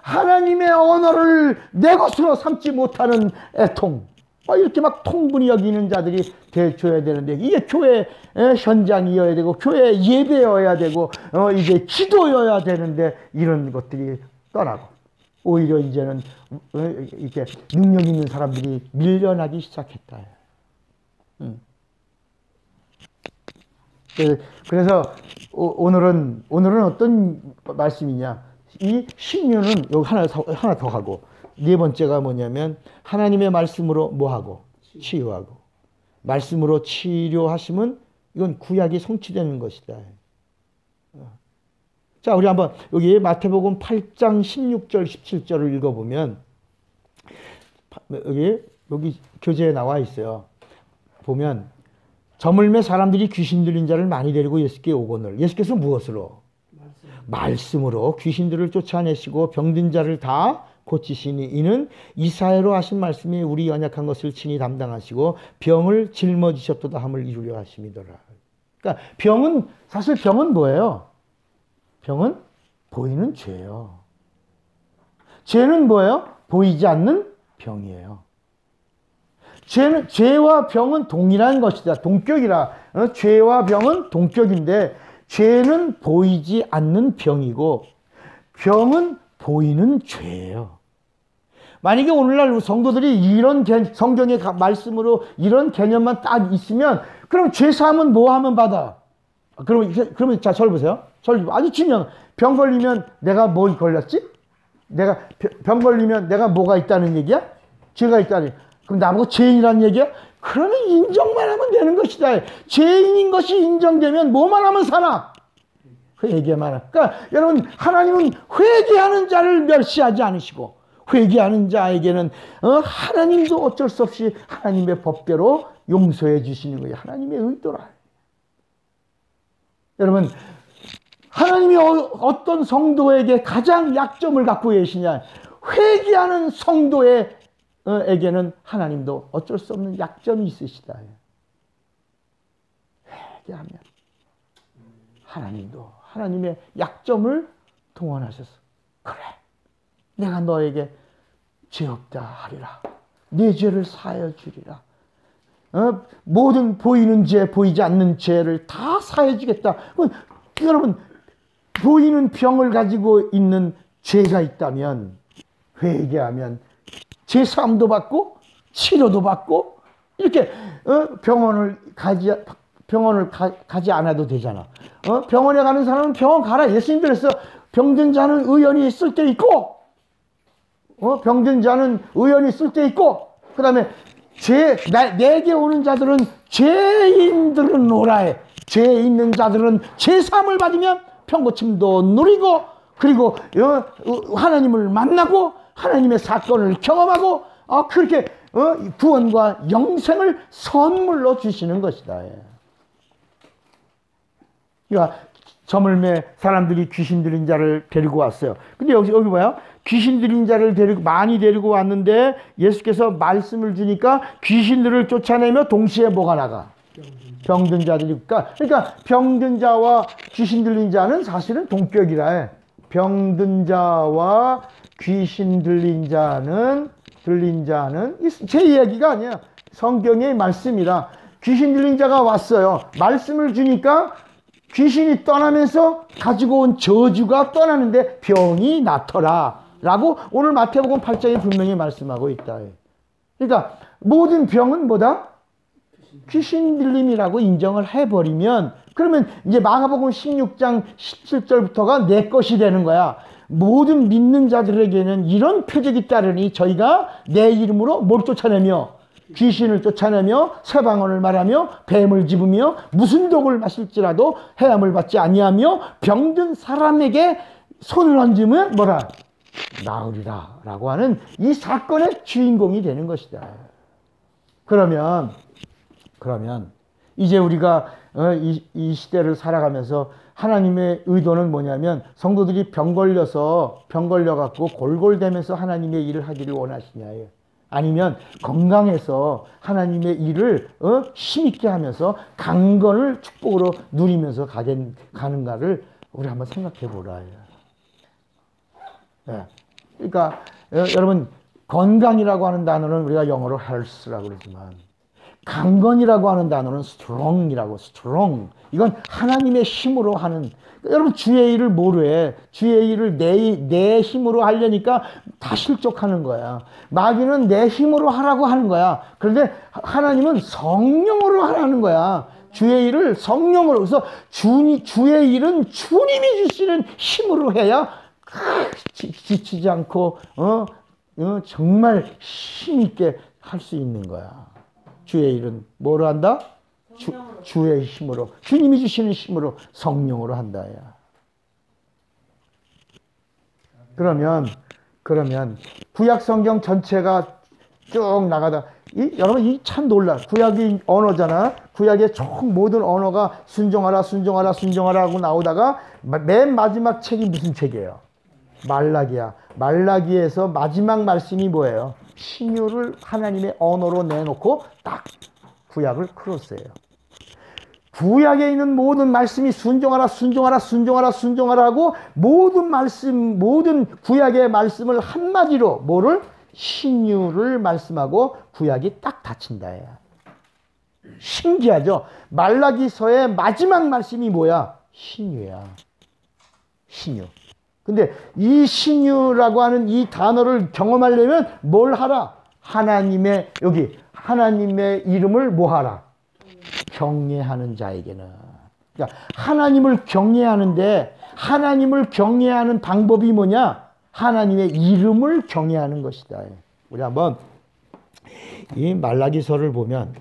하나님의 언어를 내 것으로 삼지 못하는 애통 이렇게 막 통분히 여기는 자들이 돼줘야 되는데 이게 교회 현장이어야 되고 교회 예배여야 되고 이제 기도여야 되는데 이런 것들이 떠나고 오히려 이제는 이렇게 능력 있는 사람들이 밀려나기 시작했다. 그래서 오늘은 어떤 말씀이냐? 이 신유는 여기 하나 더 하고 네 번째가 뭐냐면 하나님의 말씀으로 뭐하고 치유하고 말씀으로 치료하시면 이건 구약이 성취되는 것이다. 자, 우리 한번 여기 마태복음 8장 16절 17절을 읽어보면 여기 교재에 나와 있어요. 보면 저물매 사람들이 귀신 들린 자를 많이 데리고 예수께 오거늘 예수께서 무엇으로? 말씀으로 귀신들을 쫓아내시고 병든 자를 다 고치시니 이는 이사야로 하신 말씀이 우리 연약한 것을 친히 담당하시고 병을 짊어지셨도다 함을 이루려 하심이더라. 그러니까 사실 병은 뭐예요? 병은 보이는 죄예요. 죄는 뭐예요? 보이지 않는 병이에요. 죄와 병은 동일한 것이다. 동격이라. 죄와 병은 동격인데 죄는 보이지 않는 병이고 병은 보이는 죄예요. 만약에 오늘날 성도들이 이런 성경의 말씀으로 이런 개념만 딱 있으면 그럼 죄사함은 뭐 하면 받아? 그러면 자, 저를 보세요. 아주 중요한 병 걸리면 내가 뭐 걸렸지? 내가 병 걸리면 내가 뭐가 있다는 얘기야? 죄가 있다는. 그럼 나보고 죄인이라는 얘기야? 그러면 인정만 하면 되는 것이다. 죄인인 것이 인정되면 뭐만 하면 살아? 회개만 하라. 그러니까 여러분, 하나님은 회개하는 자를 멸시하지 않으시고 회개하는 자에게는 하나님도 어쩔 수 없이 하나님의 법대로 용서해 주시는 거예요. 하나님의 의도라. 여러분, 하나님이 어떤 성도에게 가장 약점을 갖고 계시냐? 회개하는 성도에게는 하나님도 어쩔 수 없는 약점이 있으시다. 회개하면 하나님도 하나님의 약점을 동원하셔서 그래, 내가 너에게 죄 없다 하리라. 네 죄를 사하여 주리라. 모든 보이는 죄, 보이지 않는 죄를 다 사해 주겠다. 여러분, 보이는 병을 가지고 있는 죄가 있다면 회개하면 죄사함도 받고 치료도 받고 이렇게 병원을 가지 않아도 되잖아. 병원에 가는 사람은 병원 가라. 예수님도 그랬어. 병든 자는 의원이 있을 때 있고 병든 자는 의원이 있을 때 있고 그 다음에 내게 오는 자들은 죄인들은 오라해. 죄 있는 자들은 죄사함을 받으면 평고침도 누리고 그리고 하나님을 만나고 하나님의 사건을 경험하고 그렇게 구원과 영생을 선물로 주시는 것이다. 그러니까 저물매 사람들이 귀신 들린 자를 데리고 왔어요. 근데 여기 봐요. 귀신 들린 자를 많이 데리고 왔는데 예수께서 말씀을 주니까 귀신들을 쫓아내며 동시에 뭐가 나가? 병든 자들이. 그러니까 병든 자와 귀신 들린 자는 사실은 동격이라 해. 병든 자와 귀신 들린 자는 제 이야기가 아니야. 성경의 말씀이라. 귀신 들린 자가 왔어요. 말씀을 주니까 귀신이 떠나면서 가지고 온 저주가 떠나는데 병이 낫더라 라고 오늘 마태복음 8장에 분명히 말씀하고 있다. 그러니까 모든 병은 뭐다? 귀신 들림이라고 인정을 해버리면 그러면 이제 마가복음 16장 17절부터가 내 것이 되는 거야. 모든 믿는 자들에게는 이런 표적이 따르니 저희가 내 이름으로 뭘 쫓아내며 귀신을 쫓아내며 새방언을 말하며 뱀을 집으며 무슨 독을 마실지라도 해함을 받지 아니하며 병든 사람에게 손을 얹으면 뭐라? 나으리라 라고 하는 이 사건의 주인공이 되는 것이다. 그러면 이제 우리가 이 시대를 살아가면서 하나님의 의도는 뭐냐면 성도들이 병 걸려갖고 골골대면서 하나님의 일을 하기를 원하시냐예요. 아니면 건강해서 하나님의 일을 힘있게 하면서 강건을 축복으로 누리면서 가는가를 우리 한번 생각해 보라. 네. 그러니까 여러분, 건강이라고 하는 단어는 우리가 영어로 health라고 그러지만 강건이라고 하는 단어는 strong. 이건 하나님의 힘으로 하는. 여러분, 주의 일을 뭐로 해? 주의 일을 내 힘으로 하려니까 다 실족하는 거야. 마귀는 내 힘으로 하라고 하는 거야. 그런데 하나님은 성령으로 하라는 거야. 주의 일을 성령으로. 그래서 주의 일은 주님이 주시는 힘으로 해야 지치지 않고 정말 힘있게 할 수 있는 거야. 주의 일은 뭐로 한다? 주의 힘으로, 주님이 주시는 힘으로, 성령으로 한다. 야. 그러면 구약 성경 전체가 쭉 나가다 여러분 이 참 놀라. 구약이 언어잖아. 구약의 모든 언어가 순종하라 하고 나오다가 맨 마지막 책이 무슨 책이에요? 말라기야. 말라기에서 마지막 말씀이 뭐예요? 신유를 하나님의 언어로 내놓고 딱 구약을 크로스해요. 구약에 있는 모든 말씀이 순종하라 하고 모든 구약의 말씀을 한마디로 뭐를? 신유를 말씀하고 구약이 딱 닫힌다. 신기하죠? 말라기서의 마지막 말씀이 뭐야? 신유야. 신유. 근데 이 신유라고 하는 이 단어를 경험하려면 뭘 하라? 하나님의, 여기 하나님의 이름을 뭐 하라? 경외하는 자에게는. 그러니까 하나님을 경외하는데, 하나님을 경외하는 방법이 뭐냐? 하나님의 이름을 경외하는 것이다. 우리 한번 이 말라기서를 보면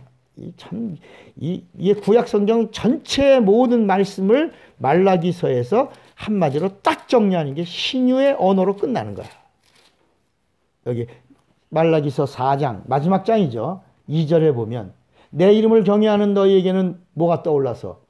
이 구약 성경 전체의 모든 말씀을 말라기서에서 한마디로 딱 정리하는 게 신유의 언어로 끝나는 거야. 여기 말라기서 4장 마지막 장이죠. 2절에 보면 내 이름을 경외하는 너희에게는 뭐가 떠올라서?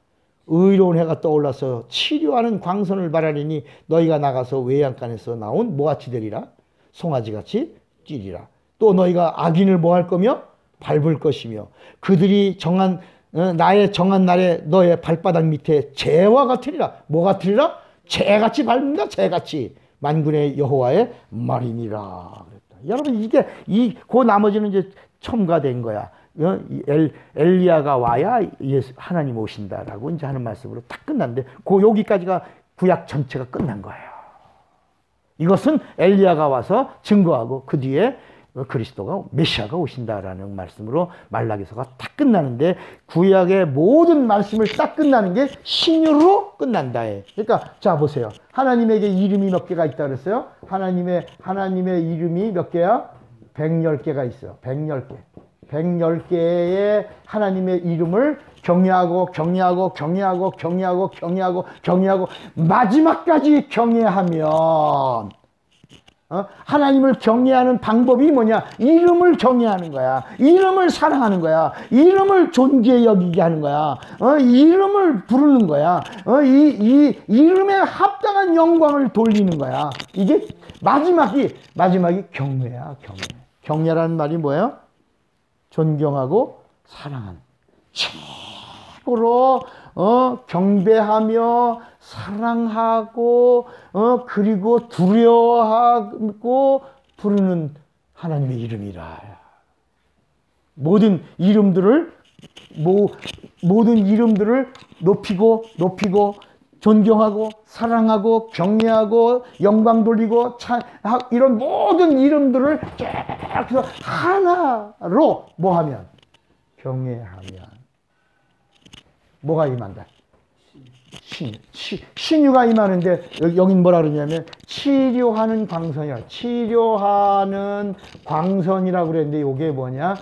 의로운 해가 떠올라서 치료하는 광선을 바라리니 너희가 나가서 외양간에서 나온 뭐같이 되리라? 송아지같이 뛰리라. 또 너희가 악인을 뭐 할 거며? 밟을 것이며 그들이 정한 나의 정한 날에 너의 발바닥 밑에 재와 같으리라. 뭐 같으리라? 재같이 밟는다. 재같이 만군의 여호와의 말이니라. 여러분 이게 그 나머지는 이제 첨가된 거야. 엘리야가 와야 하나님 오신다라고 이제 하는 말씀으로 딱 끝났는데 여기까지가 구약 전체가 끝난 거예요. 이것은 엘리야가 와서 증거하고 그 뒤에 그리스도가 메시아가 오신다라는 말씀으로 말라기서가 딱 끝나는데 구약의 모든 말씀을 딱 끝나는 게 신유로 끝난다. 그러니까 자 보세요. 하나님에게 이름이 몇 개가 있다 그랬어요? 하나님의 이름이 몇 개야? 110개가 있어요. 110개. 110개의 하나님의 이름을 경외하고 마지막까지 경외하면 하나님을 경외하는 방법이 뭐냐? 이름을 경외하는 거야. 이름을 사랑하는 거야. 이름을 존귀히 여기게 하는 거야. 이름을 부르는 거야. 이 이름에 합당한 영광을 돌리는 거야. 이게 마지막이 경외야. 경외라는 말이 뭐예요? 존경하고 사랑하는. 최고로 경배하며 사랑하고 그리고 두려워하고 부르는 하나님의 이름이라. 모든 이름들을 높이고 존경하고 사랑하고 경외하고 영광 돌리고 이런 모든 이름들을 쫙 해서 하나로 뭐하면? 경외하면 뭐가 임한다? 신유가 임하는데 여긴 뭐라 그러냐면 치료하는 광선이야. 치료하는 광선이라고 그랬는데 이게 뭐냐?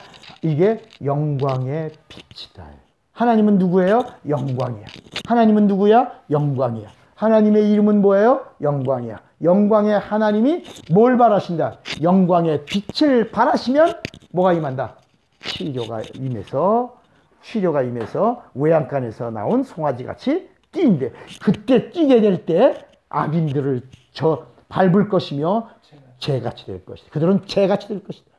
이게 영광의 빛이다. 하나님은 누구예요? 영광이야. 하나님은 누구야? 영광이야. 하나님의 이름은 뭐예요? 영광이야. 영광의 하나님이 뭘 바라신다? 영광의 빛을 바라시면 뭐가 임한다? 치료가 임해서 외양간에서 나온 송아지같이 뛰는데 그때 뛰게 될 때 악인들을 밟을 것이며 재같이 될 것이다. 그들은 재같이 될 것이다.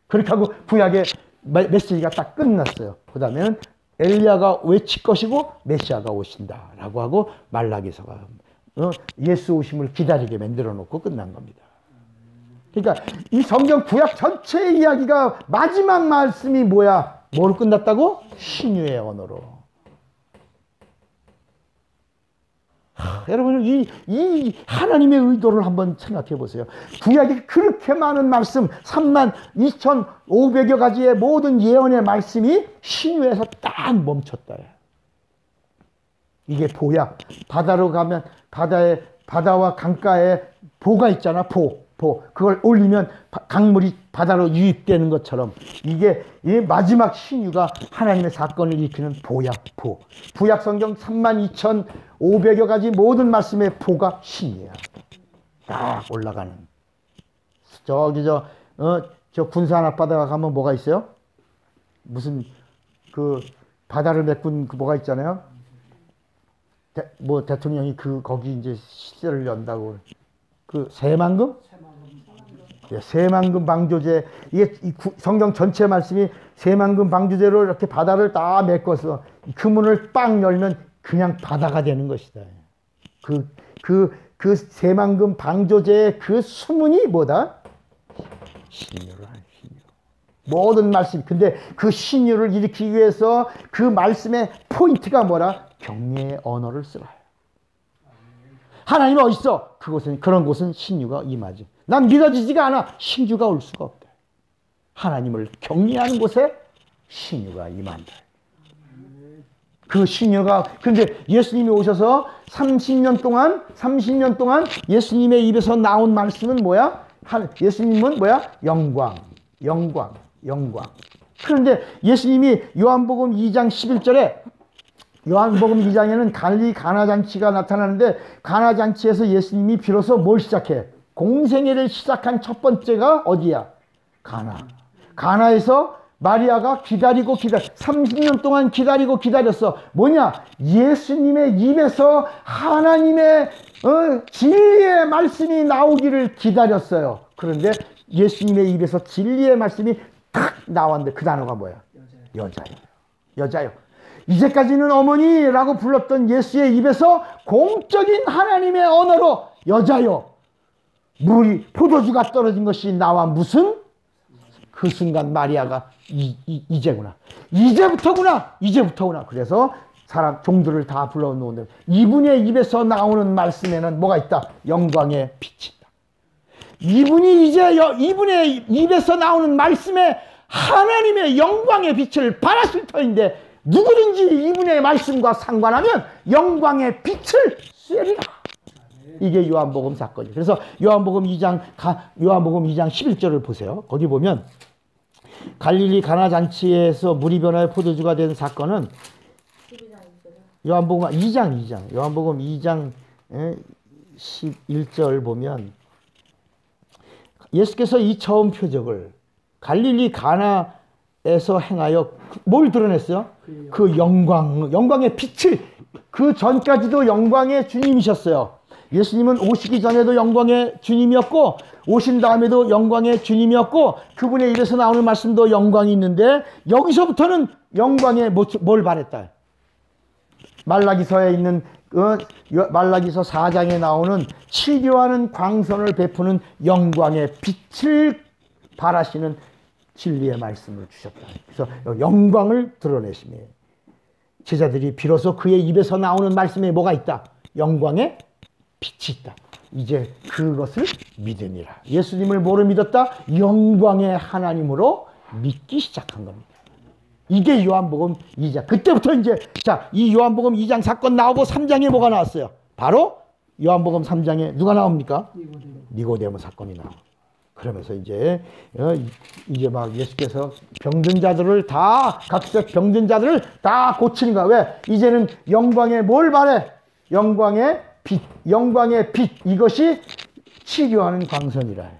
그렇게 하고 구약의 메시지가 딱 끝났어요. 그 다음에는 엘리야가 외칠 것이고 메시아가 오신다라고 하고 말라기서가 예수 오심을 기다리게 만들어 놓고 끝난 겁니다. 그러니까 이 성경 구약 전체의 이야기가 마지막 말씀이 뭐야? 뭐로 끝났다고? 신유의 언어로. 여러분 이 하나님의 의도를 한번 생각해 보세요. 구약에 그렇게 많은 말씀 32,500여 가지의 모든 예언의 말씀이 신유에서 딱 멈췄다. 이게 보야. 바다로 가면 바다와 강가에 보가 있잖아. 보. 그걸 올리면 강물이 바다로 유입되는 것처럼 이게 이 마지막 신유가 하나님의 사건을 일으키는 보야. 구약 성경 32,500여 가지 모든 말씀의 보가 신유야. 딱 올라가는. 저기 저 군산 앞바다가 가면 뭐가 있어요? 무슨 그 바다를 메꾼 그 뭐가 있잖아요. 대통령이 거기 이제 시대를 연다고 그 새만금? 새만금 방조제. 이게 성경 전체 말씀이 새만금 방조제로 이렇게 바다를 다 메꿔서 그 문을 빵 열면 그냥 바다가 되는 것이다. 그 새만금 방조제의 그 수문이 뭐다? 신유라. 모든 말씀. 근데 그 신유를 일으키기 위해서 그 말씀의 포인트가 뭐라? 경외의 언어를 쓰라. 하나님 어디 있어? 그곳은, 그런 곳은 신유가 임하지. 난 믿어지지가 않아. 신유가 올 수가 없다. 하나님을 경외하는 곳에 신유가 임한다. 그 신유가, 근데 예수님이 오셔서 30년 동안 예수님의 입에서 나온 말씀은 뭐야? 예수님은 뭐야? 영광. 그런데 예수님이 요한복음 2장 11절에, 요한복음 2장에는 갈릴리 가나잔치가 나타나는데, 가나잔치에서 예수님이 비로소 뭘 시작해? 공생애를 시작한 첫 번째가 어디야? 가나에서 마리아가 기다리고 30년 동안 기다렸어. 뭐냐? 예수님의 입에서 하나님의 진리의 말씀이 나오기를 기다렸어요. 그런데 예수님의 입에서 진리의 말씀이 탁 나왔는데 그 단어가 뭐야? 여자요. 이제까지는 어머니라고 불렀던 예수의 입에서 공적인 하나님의 언어로 여자요. 물이, 포도주가 떨어진 것이 나와. 무슨? 그 순간 마리아가 이제부터구나. 그래서 사람 종들을 다 불러놓는데, 이분의 입에서 나오는 말씀에는 뭐가 있다? 영광의 빛이 있다. 이분의 입에서 나오는 말씀에 하나님의 영광의 빛을 발하실 터인데, 누구든지 이분의 말씀과 상관하면 영광의 빛을 쐬리라. 이게 요한복음 사건이에요. 그래서 요한복음 2장 11절을 보세요. 거기 보면 갈릴리 가나잔치에서 물이 변하여 포도주가 된 사건은 요한복음 2장 11절 보면, 예수께서 이 처음 표적을 갈릴리 가나에서 행하여 뭘 드러냈어요? 그 영광의 빛을. 그 전까지도 영광의 주님이셨어요. 예수님은 오시기 전에도 영광의 주님이었고, 오신 다음에도 영광의 주님이었고, 그분의 입에서 나오는 말씀도 영광이 있는데, 여기서부터는 영광의 뭘 바랬다? 말라기서에 있는 말라기서 4장에 나오는 치료하는 광선을 베푸는 영광의 빛을 발하시는 진리의 말씀을 주셨다. 그래서 영광을 드러내시며, 제자들이 비로소 그의 입에서 나오는 말씀에 뭐가 있다? 영광의 빛이 있다. 이제 그것을 믿으니라. 예수님을 뭐로 믿었다? 영광의 하나님으로 믿기 시작한 겁니다. 이게 요한복음 2장. 그때부터 이제, 자, 이 요한복음 2장 사건 나오고 3장에 뭐가 나왔어요? 바로 요한복음 3장에 누가 나옵니까? 니고데모 사건이 나와. 그러면서 이제 막 예수께서 병든 자들을 다, 각색 병든 자들을 다 고치는 거야. 왜? 이제는 영광의 뭘 바래? 영광의 빛. 이것이 치료하는 광선이라.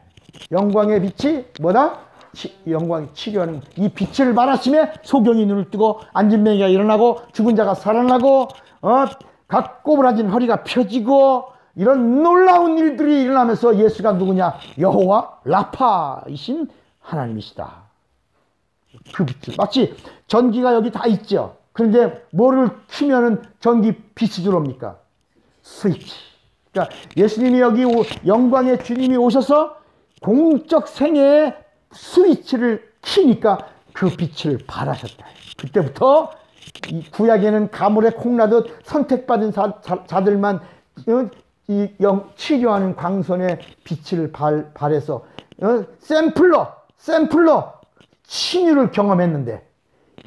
영광의 빛이 뭐다? 영광이 치료하는, 이 빛을 발하심에 소경이 눈을 뜨고 앉은 맹이가 일어나고 죽은 자가 살아나고 각 꼬부라진 허리가 펴지고, 이런 놀라운 일들이 일어나면서 예수가 누구냐? 여호와 라파이신 하나님이시다. 그 빛을, 마치 전기가 여기 다 있죠. 그런데 뭐를 켜면은 전기 빛이 들어옵니까? 스위치. 그러니까 예수님이 여기 영광의 주님이 오셔서 공적 생애에 스위치를 키니까 그 빛을 발하셨다. 그때부터 이 구약에는 가물에 콩나듯 선택받은 자들만 이 치료하는 광선의 빛을 발해서 샘플로 신유를 경험했는데,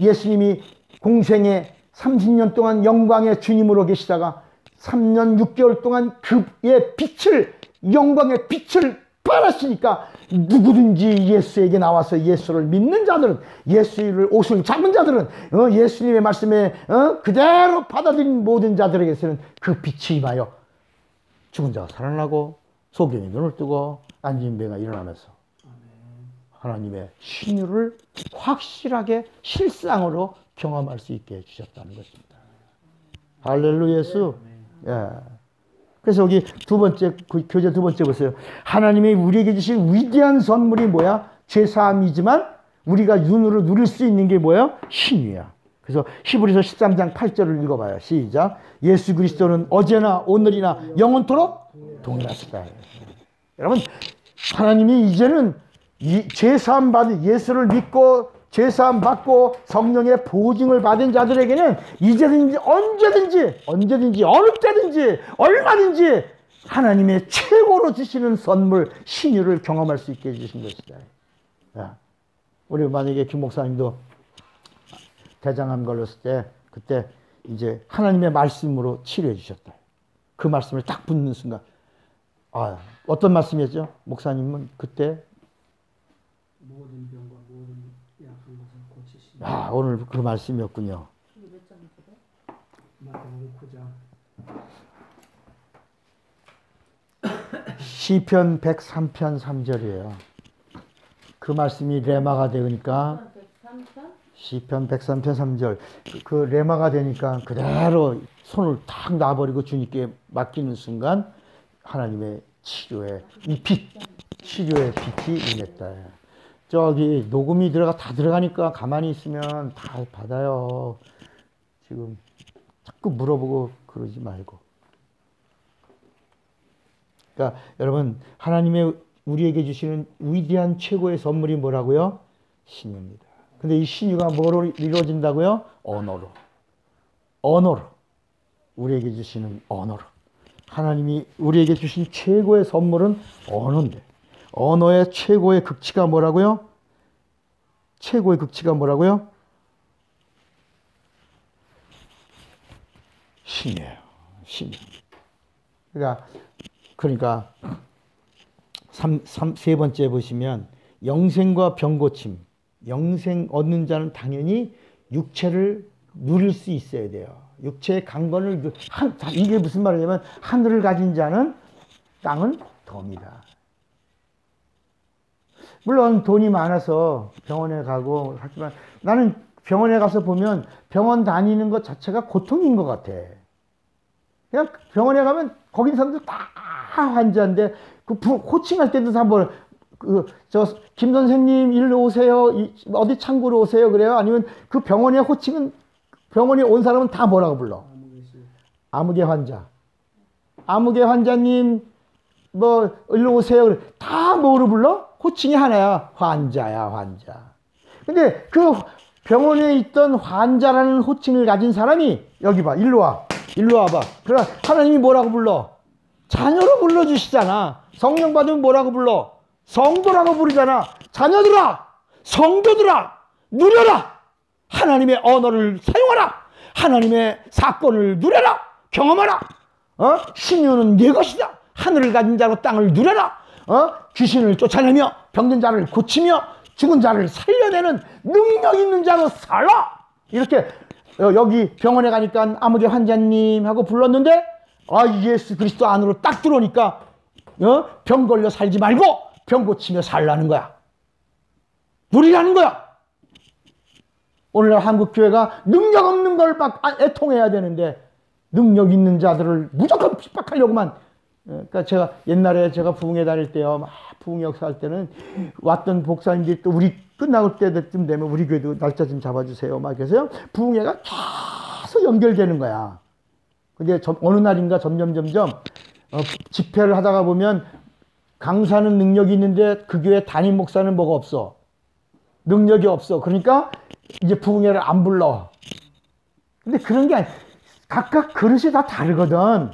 예수님이 공생에 30년 동안 영광의 주님으로 계시다가 3년 6개월 동안 그의 빛을, 영광의 빛을 발하시니까 누구든지 예수에게 나와서 예수를 믿는 자들은, 예수를 옷을 잡은 자들은, 예수님의 말씀에 그대로 받아들인 모든 자들에게서는 그 빛이 임하여 죽은 자가 살아나고 소경이 눈을 뜨고 앉은 뱅이가 일어나면서 하나님의 신유를 확실하게 실상으로 경험할 수 있게 해주셨다는 것입니다. 할렐루야. 예수. 예. 그래서 여기 교재 두 번째 보세요. 하나님이 우리에게 주신 위대한 선물이 뭐야? 죄사함이지만 우리가 눈으로 누릴 수 있는 게 뭐야? 신유야. 그래서 히브리서 13장 8절을 읽어봐요. 시작. 예수 그리스도는 어제나 오늘이나 영원토록 동일하시다. 여러분, 하나님이 이제는 죄사함 받은 예수를 믿고 죄사함 받고 성령의 보증을 받은 자들에게는 이제든지 언제든지 어느 때든지 얼마든지 하나님의 최고로 주시는 선물 신유를 경험할 수 있게 해주신 것이다. 야, 우리 만약에 김 목사님도 대장암 걸렸을 때 그때 이제 하나님의 말씀으로 치료해 주셨다. 그 말씀을 딱 붙는 순간 어떤 말씀이었죠? 목사님은 그때 모든 병과 모든 약한 것을 고치시니. 오늘 그 말씀이었군요. 마태복음 9장. 시편 103편 3절이에요. 그 말씀이 레마가 되니까 시편 103편 3절 그 레마가 되니까 그대로 손을 탁 놔버리고 주님께 맡기는 순간 하나님의 치료의 치료의 빛이 임했다. 저기 녹음이 다 들어가니까 가만히 있으면 다 받아요. 지금 자꾸 물어보고 그러지 말고. 그러니까 여러분 하나님의 우리에게 주시는 위대한 최고의 선물이 뭐라고요? 신유입니다. 근데 이 신유가 뭐로 이루어진다고요? 언어로. 우리에게 주시는 언어로. 하나님이 우리에게 주신 최고의 선물은 언어인데 언어의 최고의 극치가 뭐라고요? 최고의 극치가 뭐라고요? 신이에요. 신. 그러니까 세 번째 보시면 영생과 병고침. 영생 얻는 자는 당연히 육체를 누릴 수 있어야 돼요. 육체의 강건을 이게 무슨 말이냐면 하늘을 가진 자는 땅은 덤이다. 물론 돈이 많아서 병원에 가고 하지만 나는 병원에 가서 보면 병원 다니는 것 자체가 고통인 것 같아. 그냥 병원에 가면 거기 사람들 다 환자인데 그 호칭할 때도 한번 김 선생님 일로 오세요. 어디 창구로 오세요. 그래요. 아니면 그 병원의 호칭은 병원에 온 사람은 다 뭐라고 불러? 아무개 환자. 아무개 환자님 뭐 일로 오세요. 다 뭐로 불러? 호칭이 하나야. 환자야, 환자. 근데 그 병원에 있던 환자라는 호칭을 가진 사람이 여기 봐. 일로 와. 일로 와봐. 그럼 하나님이 뭐라고 불러? 자녀로 불러주시잖아. 성령 받으면 뭐라고 불러? 성도라고 부르잖아. 자녀들아, 성도들아, 누려라. 하나님의 언어를 사용하라. 하나님의 사건을 누려라. 경험하라. 신유는 네 것이다. 하늘을 가진 자로 땅을 누려라. 귀신을 쫓아내며 병든 자를 고치며 죽은 자를 살려내는 능력 있는 자로 살라. 이렇게 여기 병원에 가니까 아무개 환자님 하고 불렀는데 예수 그리스도 안으로 딱 들어오니까 병 걸려 살지 말고 병 고치며 살라는 거야. 누리라는 거야. 오늘날 한국교회가 능력 없는 걸 막 애통해야 되는데 능력 있는 자들을 무조건 핍박하려고만. 그러니까 제가 옛날에 제가 부흥회 다닐 때요. 막 부흥 역사할 때는 왔던 목사님들이 또 우리 끝나올 때쯤 되면 우리 교회도 날짜 좀 잡아주세요. 막 그래서요. 부흥회가 계속 연결되는 거야. 근데 어느 날인가 점점 집회를 하다가 보면 강사는 능력이 있는데 그 교회 담임 목사는 뭐가 없어? 능력이 없어. 그러니까 이제 부흥회를 안 불러. 근데 그런 게 각각 그릇이 다 다르거든.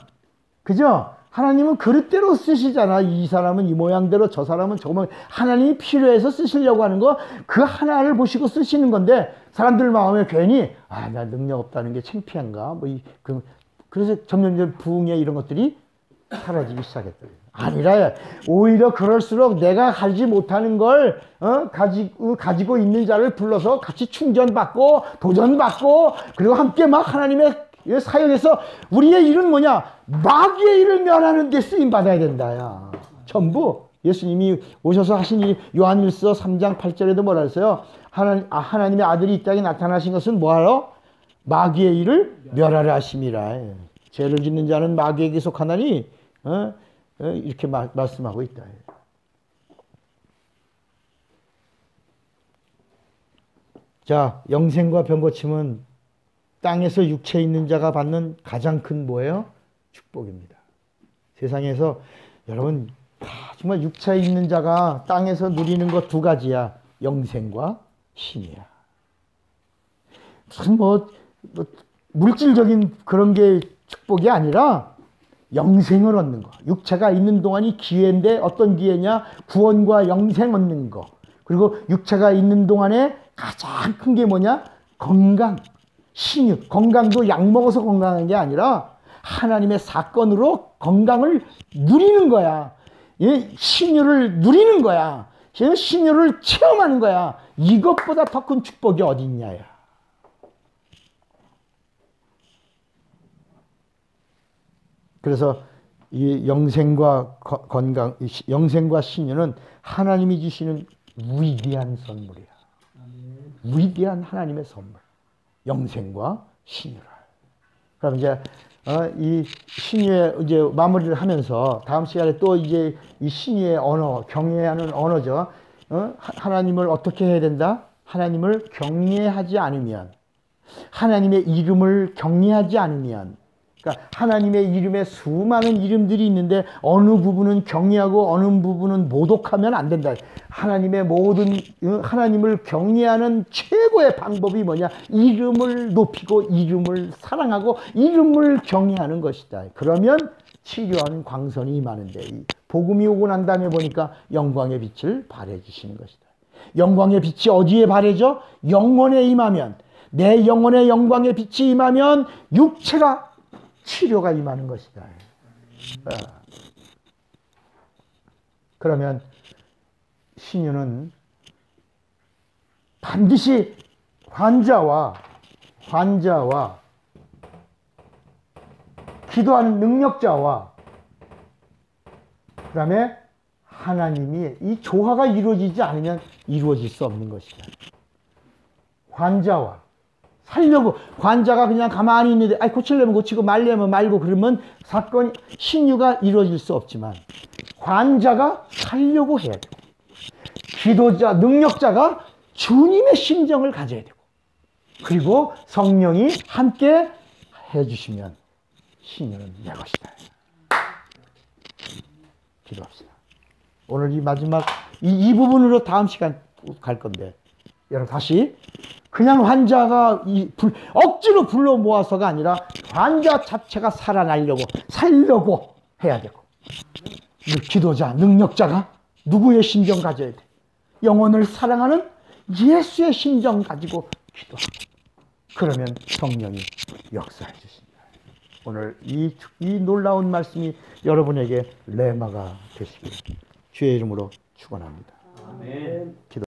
그죠? 하나님은 그릇대로 쓰시잖아. 이 사람은 이 모양대로 저 사람은 저 모양. 하나님이 필요해서 쓰시려고 하는 거 그 하나를 보시고 쓰시는 건데 사람들 마음에 괜히 나 능력 없다는 게 창피한가? 그래서 점점 부흥회 이런 것들이 사라지기 시작했더래. 아니라 오히려 그럴수록 내가 가지 못하는 걸 가지고 있는 자를 불러서 같이 충전받고 도전받고 그리고 함께 막 하나님의 사역에서 우리의 일은 뭐냐? 마귀의 일을 면하는 데 쓰임받아야 된다. 야. 전부 예수님이 오셔서 하신 이 요한일서 3장 8절에도 뭐라 했어요? 하나님의 아들이 이 땅에 나타나신 것은 뭐하러? 마귀의 일을 멸하려 하심이라. 죄를 짓는 자는 마귀에게 속하나니 이렇게 말씀하고 있다. 자, 영생과 병고침은 땅에서 육체 있는 자가 받는 가장 큰 뭐예요? 축복입니다. 세상에서 여러분 정말 육체에 있는 자가 땅에서 누리는 것 두 가지야. 영생과 신이야. 무슨 뭐 물질적인 그런 게 축복이 아니라 영생을 얻는 거. 육체가 있는 동안이 기회인데 어떤 기회냐? 구원과 영생 얻는 거. 그리고 육체가 있는 동안에 가장 큰 게 뭐냐? 건강, 신유. 건강도 약 먹어서 건강한 게 아니라 하나님의 사건으로 건강을 누리는 거야. 신유를 누리는 거야. 신유를 체험하는 거야. 이것보다 더 큰 축복이 어디 있냐야. 그래서 이 영생과 건강, 영생과 신유는 하나님이 주시는 위대한 선물이야. 위대한 하나님의 선물. 영생과 신유라. 그럼 이제 이 신유의 이제 마무리를 하면서 다음 시간에 또 이제 이 신유의 언어, 경외하는 언어죠. 하나님을 어떻게 해야 된다? 하나님을 경외하지 않으면, 하나님의 이름을 경외하지 않으면, 그러니까 하나님의 이름에 수많은 이름들이 있는데 어느 부분은 경외하고 어느 부분은 모독하면 안 된다. 하나님의 모든 하나님을 경외하는 최고의 방법이 뭐냐? 이름을 높이고 이름을 사랑하고 이름을 경외하는 것이다. 그러면 치료하는 광선이 임하는데 복음이 오고 난 다음에 보니까 영광의 빛을 발해 주시는 것이다. 영광의 빛이 어디에 발해져? 영혼에 임하면, 내 영혼의 영광의 빛이 임하면 육체가 치료가 임하는 것이다. 그러면 신유는 반드시 환자와 기도하는 능력자와 그 다음에 하나님이 이 조화가 이루어지지 않으면 이루어질 수 없는 것이다. 환자와 살려고, 환자가 그냥 가만히 있는데 고치려면 고치고 말려면 말고 그러면 사건이, 신유가 이루어질 수 없지만 환자가 살려고 해야 되고 기도자, 능력자가 주님의 심정을 가져야 되고 그리고 성령이 함께 해주시면 신유는 내 것이다. 기도합시다. 오늘 이 마지막 이 부분으로 다음 시간 갈 건데 여러분 다시 그냥 환자가 억지로 불러 모아서가 아니라 환자 자체가 살려고 해야 되고 기도자, 능력자가 누구의 심정 가져야 돼? 영혼을 사랑하는 예수의 심정 가지고 기도하고 그러면 성령이 역사해 주신다. 오늘 이 놀라운 말씀이 여러분에게 레마가 되시길 주의 이름으로 축원합니다. 아멘. 기도.